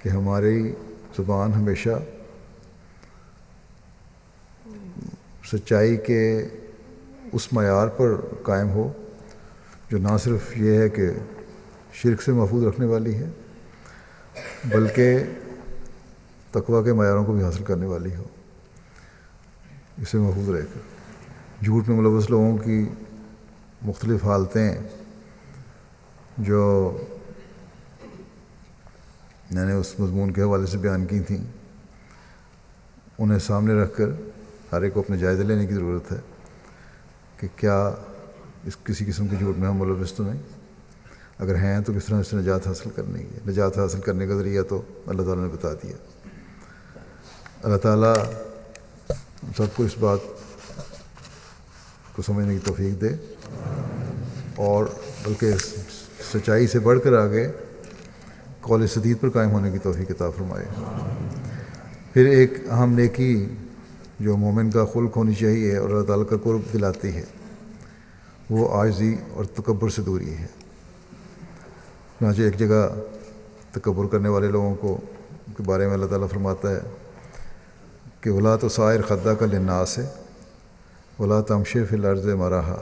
کہ ہماری زبان ہمیشہ سچائی کے اس معیار پر قائم ہو جو نہ صرف یہ ہے کہ شرک سے محفوظ رکھنے والی ہے، بلکہ تقویٰ کے معیاروں کو بھی حاصل کرنے والی ہو، اسے محفوظ رہ کر۔ جھوٹ میں ملوث لوگوں کی مختلف حالتیں جو میں نے اس مضمون کے حوالے سے بیان کی تھیں، انہیں سامنے رکھ کر ہر ایک کو اپنے جائزے لینے کی ضرورت ہے کہ کیا اس کسی قسم کے جھوٹ میں ہم ملوث تو نہیں، اگر ہیں تو کس طرح اس سے نجات حاصل کرنی ہے۔ نجات حاصل کرنے کا ذریعہ تو اللہ تعالیٰ نے بتا دیا۔ اللہ تعالیٰ سب کو اس بات کو سمجھنے کی توفیق دے، اور بلکہ سچائی سے بڑھ کر آگے قول سدید پر قائم ہونے کی توفیق عطا فرمائے۔ پھر ایک اہم نیکی جو مومن کا خلق ہونی چاہیے اور اللہ تعالیٰ کا قرب دلاتی ہے، وہ عاجزی اور تکبر سے دوری ہے۔ چنانچہ ایک جگہ تکبر کرنے والے لوگوں کے بارے میں اللہ تعالیٰ فرماتا ہے کہ ولا تصائر خدک للناس ولا تمشی فی الارض مرحا،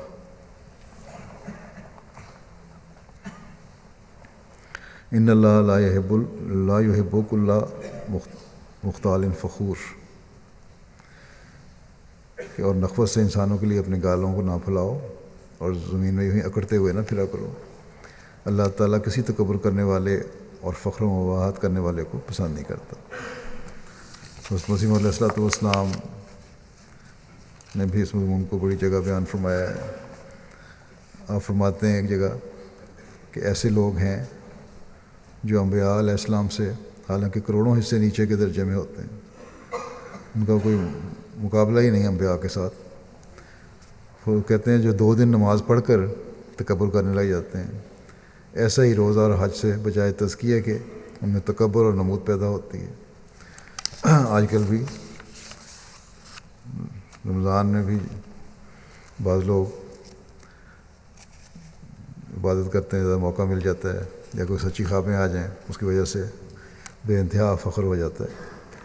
ان اللہ لا یحب کل مختال فخور، کہ اور نخوت سے انسانوں کے لیے اپنے گالوں کو نہ پھیلاؤ اور زمین میں یوں ہی اکڑتے ہوئے نہ پھرا کرو۔ اللہ تعالیٰ کسی تکبر کرنے والے اور فخر و مباحت کرنے والے کو پسند نہیں کرتا۔ حضرت مسیح علیہ الصلوۃ والسلام نے بھی اس مضمون کو بڑی جگہ بیان فرمایا ہے۔ آپ فرماتے ہیں ایک جگہ کہ ایسے لوگ ہیں جو انبیاء علیہ السلام سے حالانکہ کروڑوں حصے نیچے کے درجے میں ہوتے ہیں، ان کا کوئی مقابلہ ہی نہیں انبیاء کے ساتھ، وہ کہتے ہیں جو 2 دن نماز پڑھ کر تکبر کرنے لگ جاتے ہیں، ایسا ہی روزہ اور حج سے بجائے تزکیہ کے ان میں تکبر اور نمود پیدا ہوتی ہے۔ آج کل بھی رمضان میں بھی بعض لوگ عبادت کرتے ہیں، زیادہ موقع مل جاتا ہے یا کوئی سچی خوابیں آ جائیں، اس کی وجہ سے بے انتہا فخر ہو جاتا ہے۔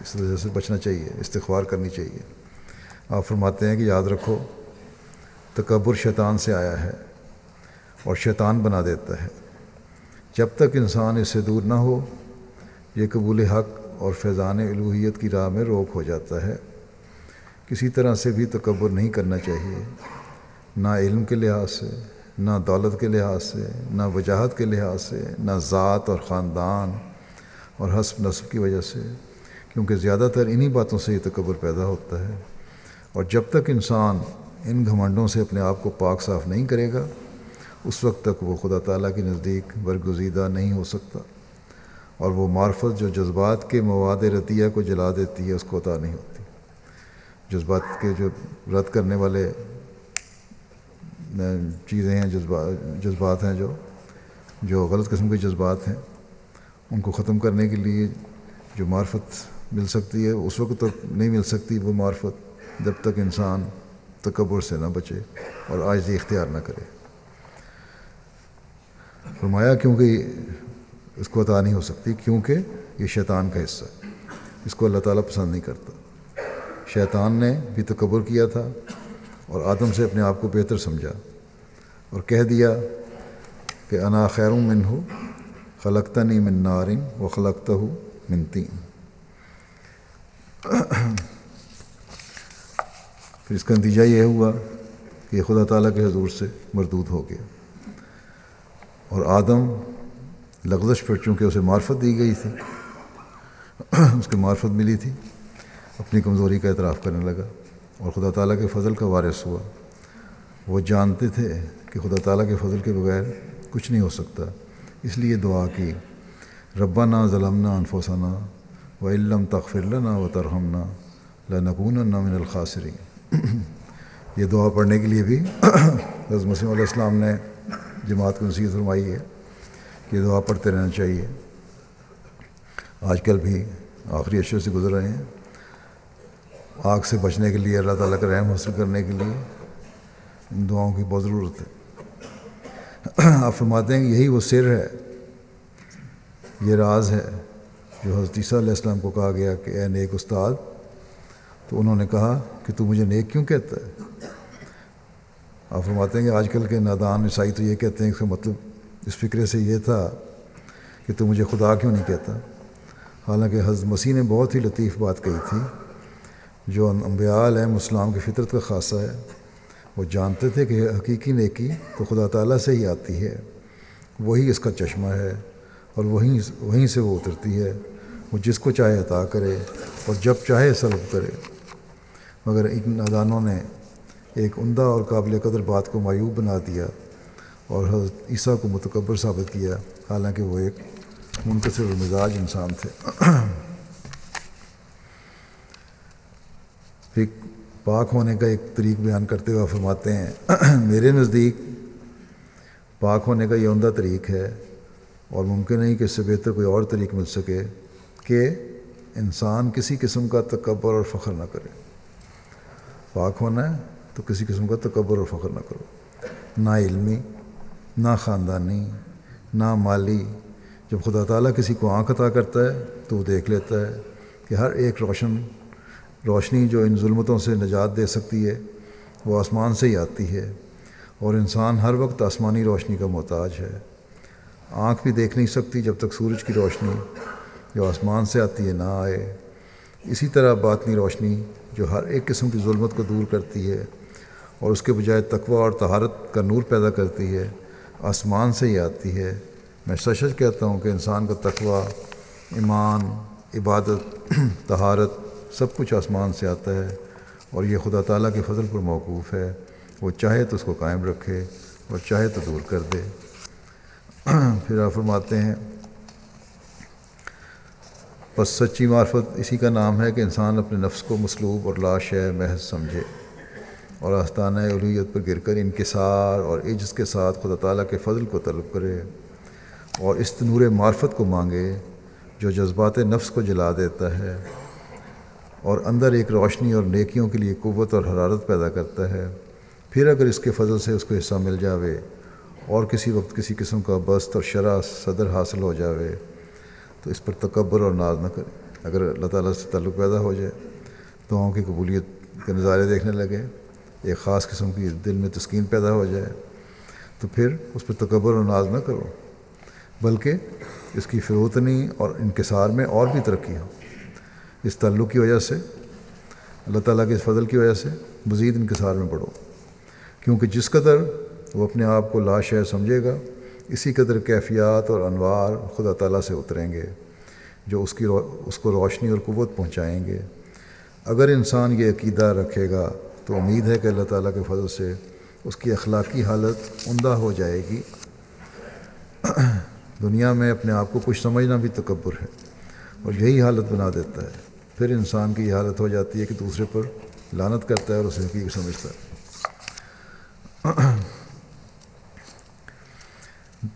اس وجہ سے بچنا چاہیے، استغفار کرنی چاہیے۔ آپ فرماتے ہیں کہ یاد رکھو تکبر شیطان سے آیا ہے اور شیطان بنا دیتا ہے، جب تک انسان اس سے دور نہ ہو یہ قبول حق اور فیضان الوہیت کی راہ میں روک ہو جاتا ہے۔ کسی طرح سے بھی تکبر نہیں کرنا چاہیے، نہ علم کے لحاظ سے، نہ دولت کے لحاظ سے، نہ وجاہت کے لحاظ سے، نہ ذات اور خاندان اور حسب نسب کی وجہ سے، کیونکہ زیادہ تر انہی باتوں سے یہ تکبر پیدا ہوتا ہے۔ اور جب تک انسان ان گھمنڈوں سے اپنے آپ کو پاک صاف نہیں کرے گا اس وقت تک وہ خدا تعالیٰ کے نزدیک برگزیدہ نہیں ہو سکتا، اور وہ معرفت جو جذبات کے مواد رتیہ کو جلا دیتی ہے اس کو عطا نہیں ہوتی۔ جذبات کے جو رد کرنے والے چیزیں ہیں، جذبات ہیں جو غلط قسم کے جذبات ہیں، ان کو ختم کرنے کے لیے جو معرفت مل سکتی ہے اس وقت تک نہیں مل سکتی وہ معرفت جب تک انسان تکبر سے نہ بچے اور عاجزی اختیار نہ کرے۔ فرمایا کیونکہ اس کو عطا نہیں ہو سکتی، کیونکہ یہ شیطان کا حصہ ہے، اس کو اللہ تعالیٰ پسند نہیں کرتا۔ شیطان نے بھی تکبر کیا تھا اور آدم سے اپنے آپ کو بہتر سمجھا اور کہہ دیا کہ انا خیر منہ خلقتنی من نار وخلقتہ من طین۔ پھر اس کا نتیجہ یہ ہوا کہ یہ خدا تعالیٰ کے حضور سے مردود ہو گیا، اور آدم لغزش پر چونکہ اسے معرفت دی گئی تھی، اس کو معرفت ملی تھی، اپنی کمزوری کا اعتراف کرنے لگا اور خدا تعالیٰ کے فضل کا وارث ہوا۔ وہ جانتے تھے کہ خدا تعالیٰ کے فضل کے بغیر کچھ نہیں ہو سکتا، اس لیے دعا کی ربنا ظلمنا انفسنا وان لم تغفر لنا وترحمنا لنکونن من الخاسرین۔ یہ دعا پڑھنے کے لیے بھی حضرت مسیح علیہ السلام نے جماعت کو نصیحت فرمائی ہے کہ یہ دعا پڑھتے رہنا چاہیے۔ آج کل بھی آخری اشر سے گزر رہے ہیں، آگ سے بچنے کے لیے، اللہ تعالیٰ کا رحم حاصل کرنے کے لیے ان دعاؤں کی بہت ضرورت ہے۔ آپ فرماتے ہیں کہ یہی وہ سر ہے، یہ راز ہے جو حضرت عیسیٰ علیہ السلام کو کہا گیا کہ اے نیک استاد، تو انہوں نے کہا کہ تو مجھے نیک کیوں کہتا ہے؟ آپ فرماتے ہیں کہ آج کل کے نادان عیسائی تو یہ کہتے ہیں کہ اس کا مطلب اس فکرے سے یہ تھا کہ تو مجھے خدا کیوں نہیں کہتا، حالانکہ حضرت مسیح نے بہت ہی لطیف بات کہی تھی جو انبیاء علیہ السلام کی فطرت کا خاصہ ہے۔ وہ جانتے تھے کہ حقیقی نیکی تو خدا تعالیٰ سے ہی آتی ہے، وہی اس کا چشمہ ہے اور وہیں سے وہ اترتی ہے، وہ جس کو چاہے عطا کرے اور جب چاہے سلب کرے۔ مگر ان نادانوں نے ایک عمدہ اور قابل قدر بات کو معیوب بنا دیا اور حضرت عیسیٰ کو متکبر ثابت کیا، حالانکہ وہ ایک منکسر المزاج انسان تھے۔ پھر پاک ہونے کا ایک طریق بیان کرتے ہوئے فرماتے ہیں میرے نزدیک پاک ہونے کا یہ عمدہ طریق ہے، اور ممکن نہیں کہ اس سے بہتر کوئی اور طریق مل سکے کہ انسان کسی قسم کا تکبر اور فخر نہ کرے۔ پاک ہونا ہے تو کسی قسم کا تکبر اور فخر نہ کرو، نہ علمی، نہ خاندانی، نہ مالی۔ جب خدا تعالیٰ کسی کو آنکھ عطا کرتا ہے تو وہ دیکھ لیتا ہے کہ ہر ایک روشنی جو ان ظلمتوں سے نجات دے سکتی ہے وہ آسمان سے ہی آتی ہے، اور انسان ہر وقت آسمانی روشنی کا محتاج ہے۔ آنکھ بھی دیکھ نہیں سکتی جب تک سورج کی روشنی جو آسمان سے آتی ہے نہ آئے۔ اسی طرح باطنی روشنی جو ہر ایک قسم کی ظلمت کو دور کرتی ہے اور اس کے بجائے تقویٰ اور طہارت کا نور پیدا کرتی ہے، آسمان سے ہی آتی ہے۔ میں سچ سچ کہتا ہوں کہ انسان کا تقویٰ، ایمان، عبادت، طہارت سب کچھ آسمان سے آتا ہے، اور یہ خدا تعالیٰ کے فضل پر موقوف ہے۔ وہ چاہے تو اس کو قائم رکھے اور چاہے تو دور کر دے۔ پھر آپ فرماتے ہیں بس سچی معرفت اسی کا نام ہے کہ انسان اپنے نفس کو مصلوب اور لا شے محض سمجھے اور آستانہ الوہیت پر گر کر انکسار اور عجز کے ساتھ خدا تعالیٰ کے فضل کو طلب کرے اور اس نور معرفت کو مانگے جو جذبات نفس کو جلا دیتا ہے اور اندر ایک روشنی اور نیکیوں کے لیے قوت اور حرارت پیدا کرتا ہے۔ پھر اگر اس کے فضل سے اس کو حصہ مل جاوے اور کسی وقت کسی قسم کا بست اور شرح صدر حاصل ہو جاوے تو اس پر تکبر اور ناز نہ کرے۔ اگر اللہ تعالیٰ سے تعلق پیدا ہو جائے، دعاؤں کی قبولیت کے نظارے دیکھنے لگے، ایک خاص قسم کی دل میں تسکین پیدا ہو جائے تو پھر اس پر تکبر اور ناز نہ کرو، بلکہ اس کی فروتنی اور انکسار میں اور بھی ترقی ہو۔ اس تعلق کی وجہ سے، اللہ تعالیٰ کے اس فضل کی وجہ سے مزید انکسار میں بڑھو، کیونکہ جس قدر وہ اپنے آپ کو لا شے سمجھے گا اسی قدر کیفیات اور انوار خدا تعالیٰ سے اتریں گے جو اس کو روشنی اور قوت پہنچائیں گے۔ اگر انسان یہ عقیدہ رکھے گا تو امید ہے کہ اللہ تعالیٰ کے فضل سے اس کی اخلاقی حالت عمدہ ہو جائے گی۔ دنیا میں اپنے آپ کو کچھ سمجھنا بھی تکبر ہے اور یہی حالت بنا دیتا ہے۔ پھر انسان کی یہ حالت ہو جاتی ہے کہ دوسرے پر لعنت کرتا ہے اور اسے حقیقت سمجھتا ہے۔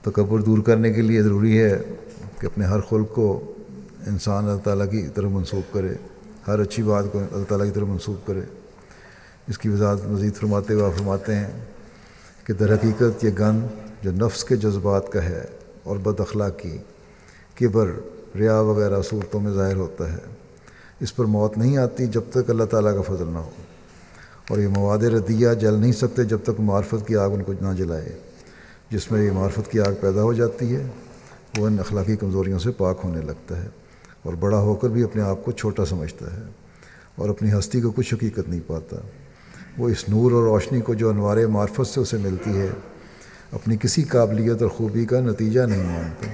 تکبر دور کرنے کے لیے ضروری ہے کہ اپنے ہر خلق کو انسان اللہ تعالیٰ کی طرف منسوب کرے، ہر اچھی بات کو اللہ تعالیٰ کی طرف منسوب کرے۔ اس کی وضاحت مزید فرماتے ہوئے فرماتے ہیں کہ در حقیقت یہ گند جو نفس کے جذبات کا ہے اور بد اخلاقی، کبر، ریا وغیرہ صورتوں میں ظاہر ہوتا ہے، اس پر موت نہیں آتی جب تک اللہ تعالیٰ کا فضل نہ ہو، اور یہ مواد ردیہ جل نہیں سکتے جب تک معرفت کی آگ ان کو نہ جلائے۔ جس میں یہ معرفت کی آگ پیدا ہو جاتی ہے وہ ان اخلاقی کمزوریوں سے پاک ہونے لگتا ہے اور بڑا ہو کر بھی اپنے آپ کو چھوٹا سمجھتا ہے اور اپنی ہستی کو کچھ حقیقت نہیں پاتا۔ وہ اس نور اور روشنی کو جو انوار معرفت سے اسے ملتی ہے اپنی کسی قابلیت اور خوبی کا نتیجہ نہیں مانتا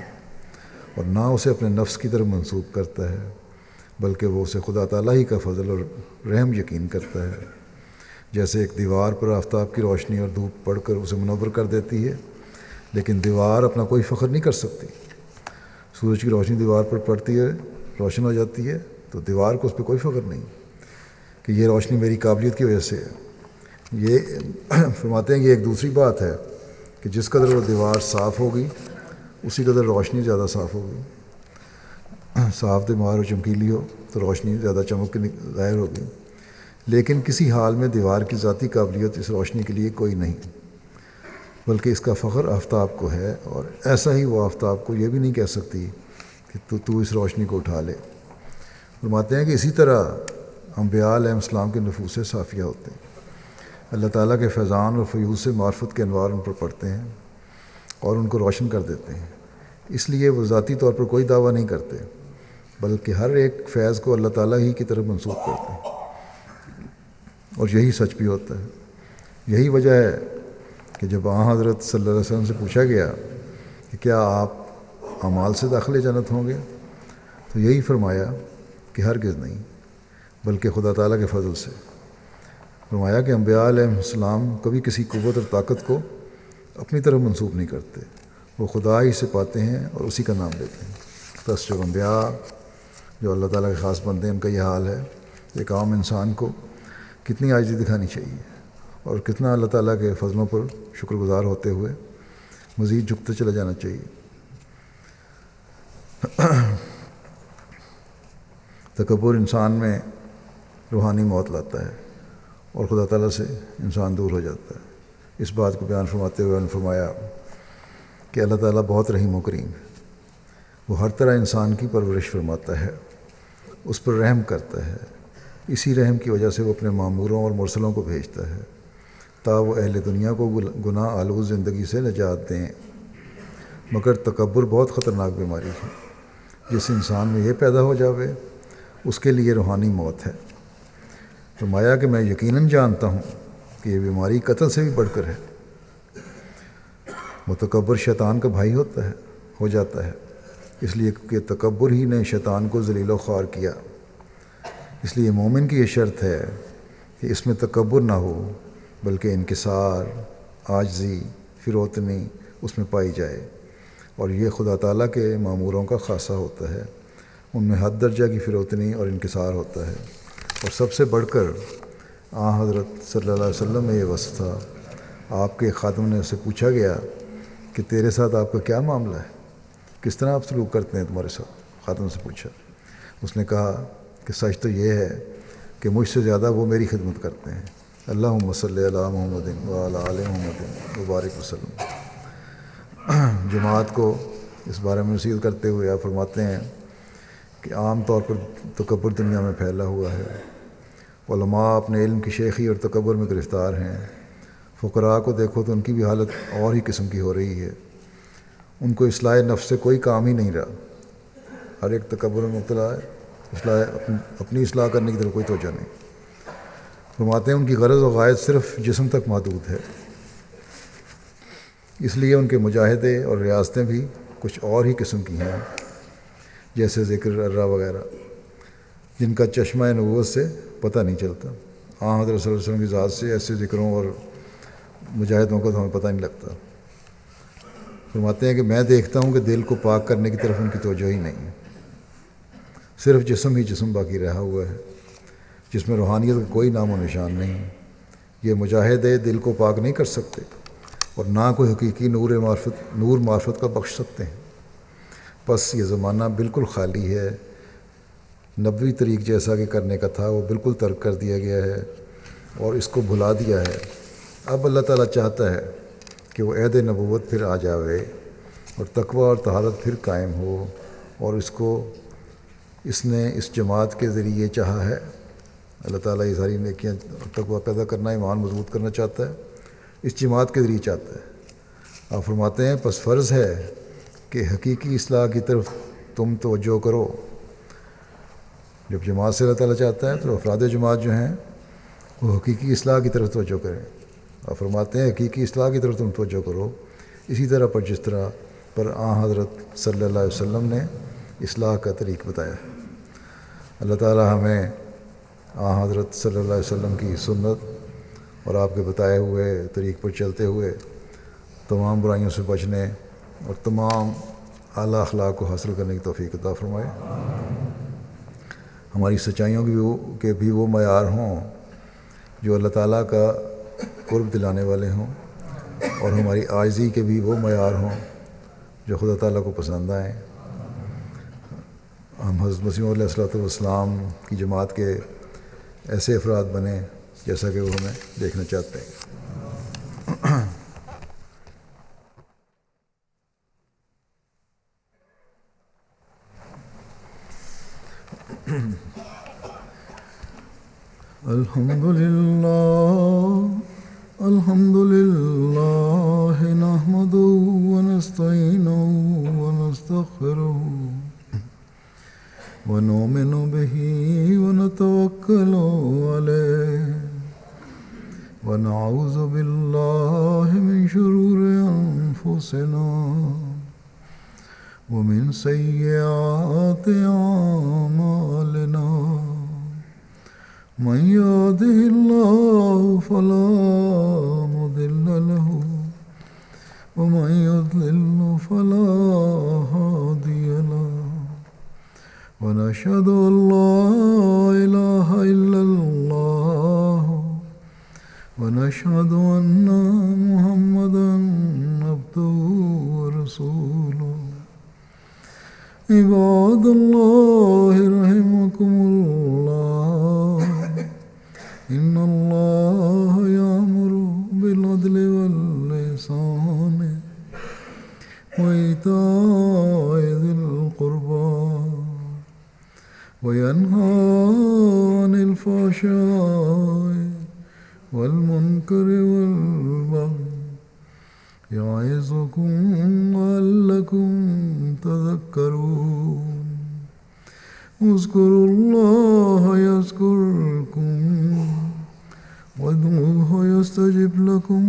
اور نہ اسے اپنے نفس کی طرف منسوب کرتا ہے، بلکہ وہ اسے خدا تعالیٰ ہی کا فضل اور رحم یقین کرتا ہے۔ جیسے ایک دیوار پر آفتاب کی روشنی اور دھوپ پڑ کر اسے منور کر دیتی ہے، لیکن دیوار اپنا کوئی فخر نہیں کر سکتی۔ سورج کی روشنی دیوار پر پڑتی ہے، روشن ہو جاتی ہے، تو دیوار کو اس پہ کوئی فخر نہیں کہ یہ روشنی میری قابلیت کی وجہ سے ہے۔ یہ فرماتے ہیں کہ ایک دوسری بات ہے کہ جس قدر وہ دیوار صاف ہوگی اسی قدر روشنی زیادہ صاف ہوگی۔ صاف دیوار اور چمکیلی ہو تو روشنی زیادہ چمک کے ظاہر ہوگی، لیکن کسی حال میں دیوار کی ذاتی قابلیت اس روشنی کے لیے کوئی نہیں، بلکہ اس کا فخر آفتاب کو ہے، اور ایسا ہی وہ آفتاب کو یہ بھی نہیں کہہ سکتی کہ تو اس روشنی کو اٹھا لے۔ فرماتے ہیں کہ اسی طرح انبیاء علیہ السلام کے نفوس صافیہ ہوتے ہیں، اللہ تعالیٰ کے فیضان اور فیوز سے معرفت کے انوار ان پر پڑتے ہیں اور ان کو روشن کر دیتے ہیں۔ اس لیے وہ ذاتی طور پر کوئی دعویٰ نہیں کرتے، بلکہ ہر ایک فیض کو اللہ تعالیٰ ہی کی طرف منسوب کرتے ہیں، اور یہی سچ بھی ہوتا ہے۔ یہی وجہ ہے کہ جب حضرت صلی اللہ علیہ وسلم سے پوچھا گیا کہ کیا آپ اعمال سے داخل جنت ہوں گے، تو یہی فرمایا کہ ہرگز نہیں، بلکہ خدا تعالیٰ کے فضل سے۔ فرمایا کہ انبیاء علیہ السلام کبھی کسی قوت اور طاقت کو اپنی طرف منسوب نہیں کرتے، وہ خدا ہی سے پاتے ہیں اور اسی کا نام لیتے ہیں۔ بس جو انبیاء جو اللہ تعالیٰ کے خاص بندے ہیں ان کا یہ حال ہے۔ ایک عام انسان کو کتنی عاجزی دکھانی چاہیے اور کتنا اللہ تعالیٰ کے فضلوں پر شکر گزار ہوتے ہوئے مزید جھکتے چلا جانا چاہیے۔ تکبر انسان میں روحانی موت لاتا ہے اور خدا تعالیٰ سے انسان دور ہو جاتا ہے۔ اس بات کو بیان فرماتے ہوئے انہوں نے فرمایا کہ اللہ تعالیٰ بہت رحیم و کریم ہے، وہ ہر طرح انسان کی پرورش فرماتا ہے، اس پر رحم کرتا ہے، اسی رحم کی وجہ سے وہ اپنے ماموروں اور مرسلوں کو بھیجتا ہے تا وہ اہل دنیا کو گناہ آلود زندگی سے نجات دیں۔ مگر تکبر بہت خطرناک بیماری ہے، جس انسان میں یہ پیدا ہو جاوے اس کے لیے روحانی موت ہے۔ فرمایا کہ میں یقیناً جانتا ہوں کہ یہ بیماری قتل سے بھی بڑھ کر ہے۔ متکبر شیطان کا بھائی ہو جاتا ہے، اس لیے کہ تکبر ہی نے شیطان کو ذلیل و خوار کیا۔ اس لیے مومن کی یہ شرط ہے کہ اس میں تکبر نہ ہو، بلکہ انکسار، عاجزی، فروتنی اس میں پائی جائے، اور یہ خدا تعالیٰ کے ماموروں کا خاصہ ہوتا ہے، ان میں حد درجہ کی فروتنی اور انکسار ہوتا ہے، اور سب سے بڑھ کر حضرت صلی اللہ علیہ وسلم میں یہ وصف تھا۔ آپ کے خادم نے اسے پوچھا گیا کہ تیرے ساتھ آپ کا کیا معاملہ ہے، کس طرح آپ سلوک کرتے ہیں تمہارے ساتھ؟ خادم سے پوچھا، اس نے کہا کہ سچ تو یہ ہے کہ مجھ سے زیادہ وہ میری خدمت کرتے ہیں۔ اللہم صلی علی محمد وعلی آل محمد وبارک وسلم۔ جماعت کو اس بارے میں نصیحت کرتے ہوئے آپ فرماتے ہیں کہ عام طور پر تکبر دنیا میں پھیلا ہوا ہے، علماء اپنے علم کی شیخی اور تکبر میں گرفتار ہیں، فقراء کو دیکھو تو ان کی بھی حالت اور ہی قسم کی ہو رہی ہے، ان کو اصلاح نفس سے کوئی کام ہی نہیں رہا، ہر ایک تکبر میں مبتلا ہے، اپنی اصلاح کرنے کی طرف کوئی توجہ نہیں۔ فرماتے ہیں ان کی غرض و غایت صرف جسم تک محدود ہے، اس لیے ان کے مجاہدے اور ریاستیں بھی کچھ اور ہی قسم کی ہیں، جیسے ذکر الرا وغیرہ، جن کا چشمہ نبوت سے پتہ نہیں چلتا۔ حضرت صلی اللہ علیہ وسلم کی ذات سے ایسے ذکروں اور مجاہدوں کا تو ہمیں پتہ نہیں لگتا۔ فرماتے ہیں کہ میں دیکھتا ہوں کہ دل کو پاک کرنے کی طرف ان کی توجہ ہی نہیں ہے، صرف جسم ہی جسم باقی رہا ہوا ہے، جس میں روحانیت کا کوئی نام و نشان نہیں۔ یہ مجاہدے دل کو پاک نہیں کر سکتے اور نہ کوئی حقیقی نور معرفت کا بخش سکتے ہیں۔ بس یہ زمانہ بالکل خالی ہے، نبوی طریق جیسا کہ کرنے کا تھا وہ بالکل ترک کر دیا گیا ہے اور اس کو بھلا دیا ہے۔ اب اللہ تعالیٰ چاہتا ہے کہ وہ عہد نبوت پھر آ جاوے اور تقوی اور طہارت پھر قائم ہو، اور اس نے اس جماعت کے ذریعے چاہا ہے۔ اللہ تعالیٰ یہ ساری نیکیاں اور تقوی پیدا کرنا، ایمان مضبوط کرنا چاہتا ہے، اس جماعت کے ذریعے چاہتا ہے۔ آپ فرماتے ہیں پس فرض ہے کہ حقیقی اصلاح کی طرف تم توجہ کرو۔ جب جماعت سے اللہ تعالیٰ چاہتا ہے تو افراد جماعت جو ہیں وہ حقیقی اصلاح کی طرف توجہ کریں۔ آپ فرماتے ہیں حقیقی اصلاح کی طرف تم توجہ کرو اسی طرح پر جس طرح پر حضرت صلی اللہ علیہ وسلم نے اصلاح کا طریق بتایا۔ اللہ تعالیٰ ہمیں حضرت صلی اللہ علیہ وسلم کی سنت اور آپ کے بتائے ہوئے طریق پر چلتے ہوئے تمام برائیوں سے بچنے اور تمام اعلیٰ اخلاق کو حاصل کرنے کی توفیق عطا فرمائے۔ ہماری سچائیوں کے بھی وہ معیار ہوں جو اللہ تعالیٰ کا قرب دلانے والے ہوں، اور ہماری عاجزی کے بھی وہ معیار ہوں جو خدا تعالیٰ کو پسند آئیں۔ ہم حضرت مسیح علیہ الصلوۃ والسلام کی جماعت کے ایسے افراد بنیں جیسا کہ وہ ہمیں دیکھنا چاہتے ہیں۔ الحمد للہ نحمده ونستعینه ونستغفره ونؤمن به ونتوکل علیہ ونعوذ باللہ من شرور انفسنا ومن سیئات اعمالنا من يهده الله فلا مضل له ومن يضلل فلا هادي له ونشهد أن لا إله إلا الله ونشهد أن محمدا عبده ورسوله عباد الله رحمكم الله إن الله يأمر بالعدل والإحسان وإيتاء ذي القربى وينهى عن الفحشاء والمنكر والبغي يعظكم لعلكم تذكرون اذكروا الله يذكركم وادعوه يستجب لكم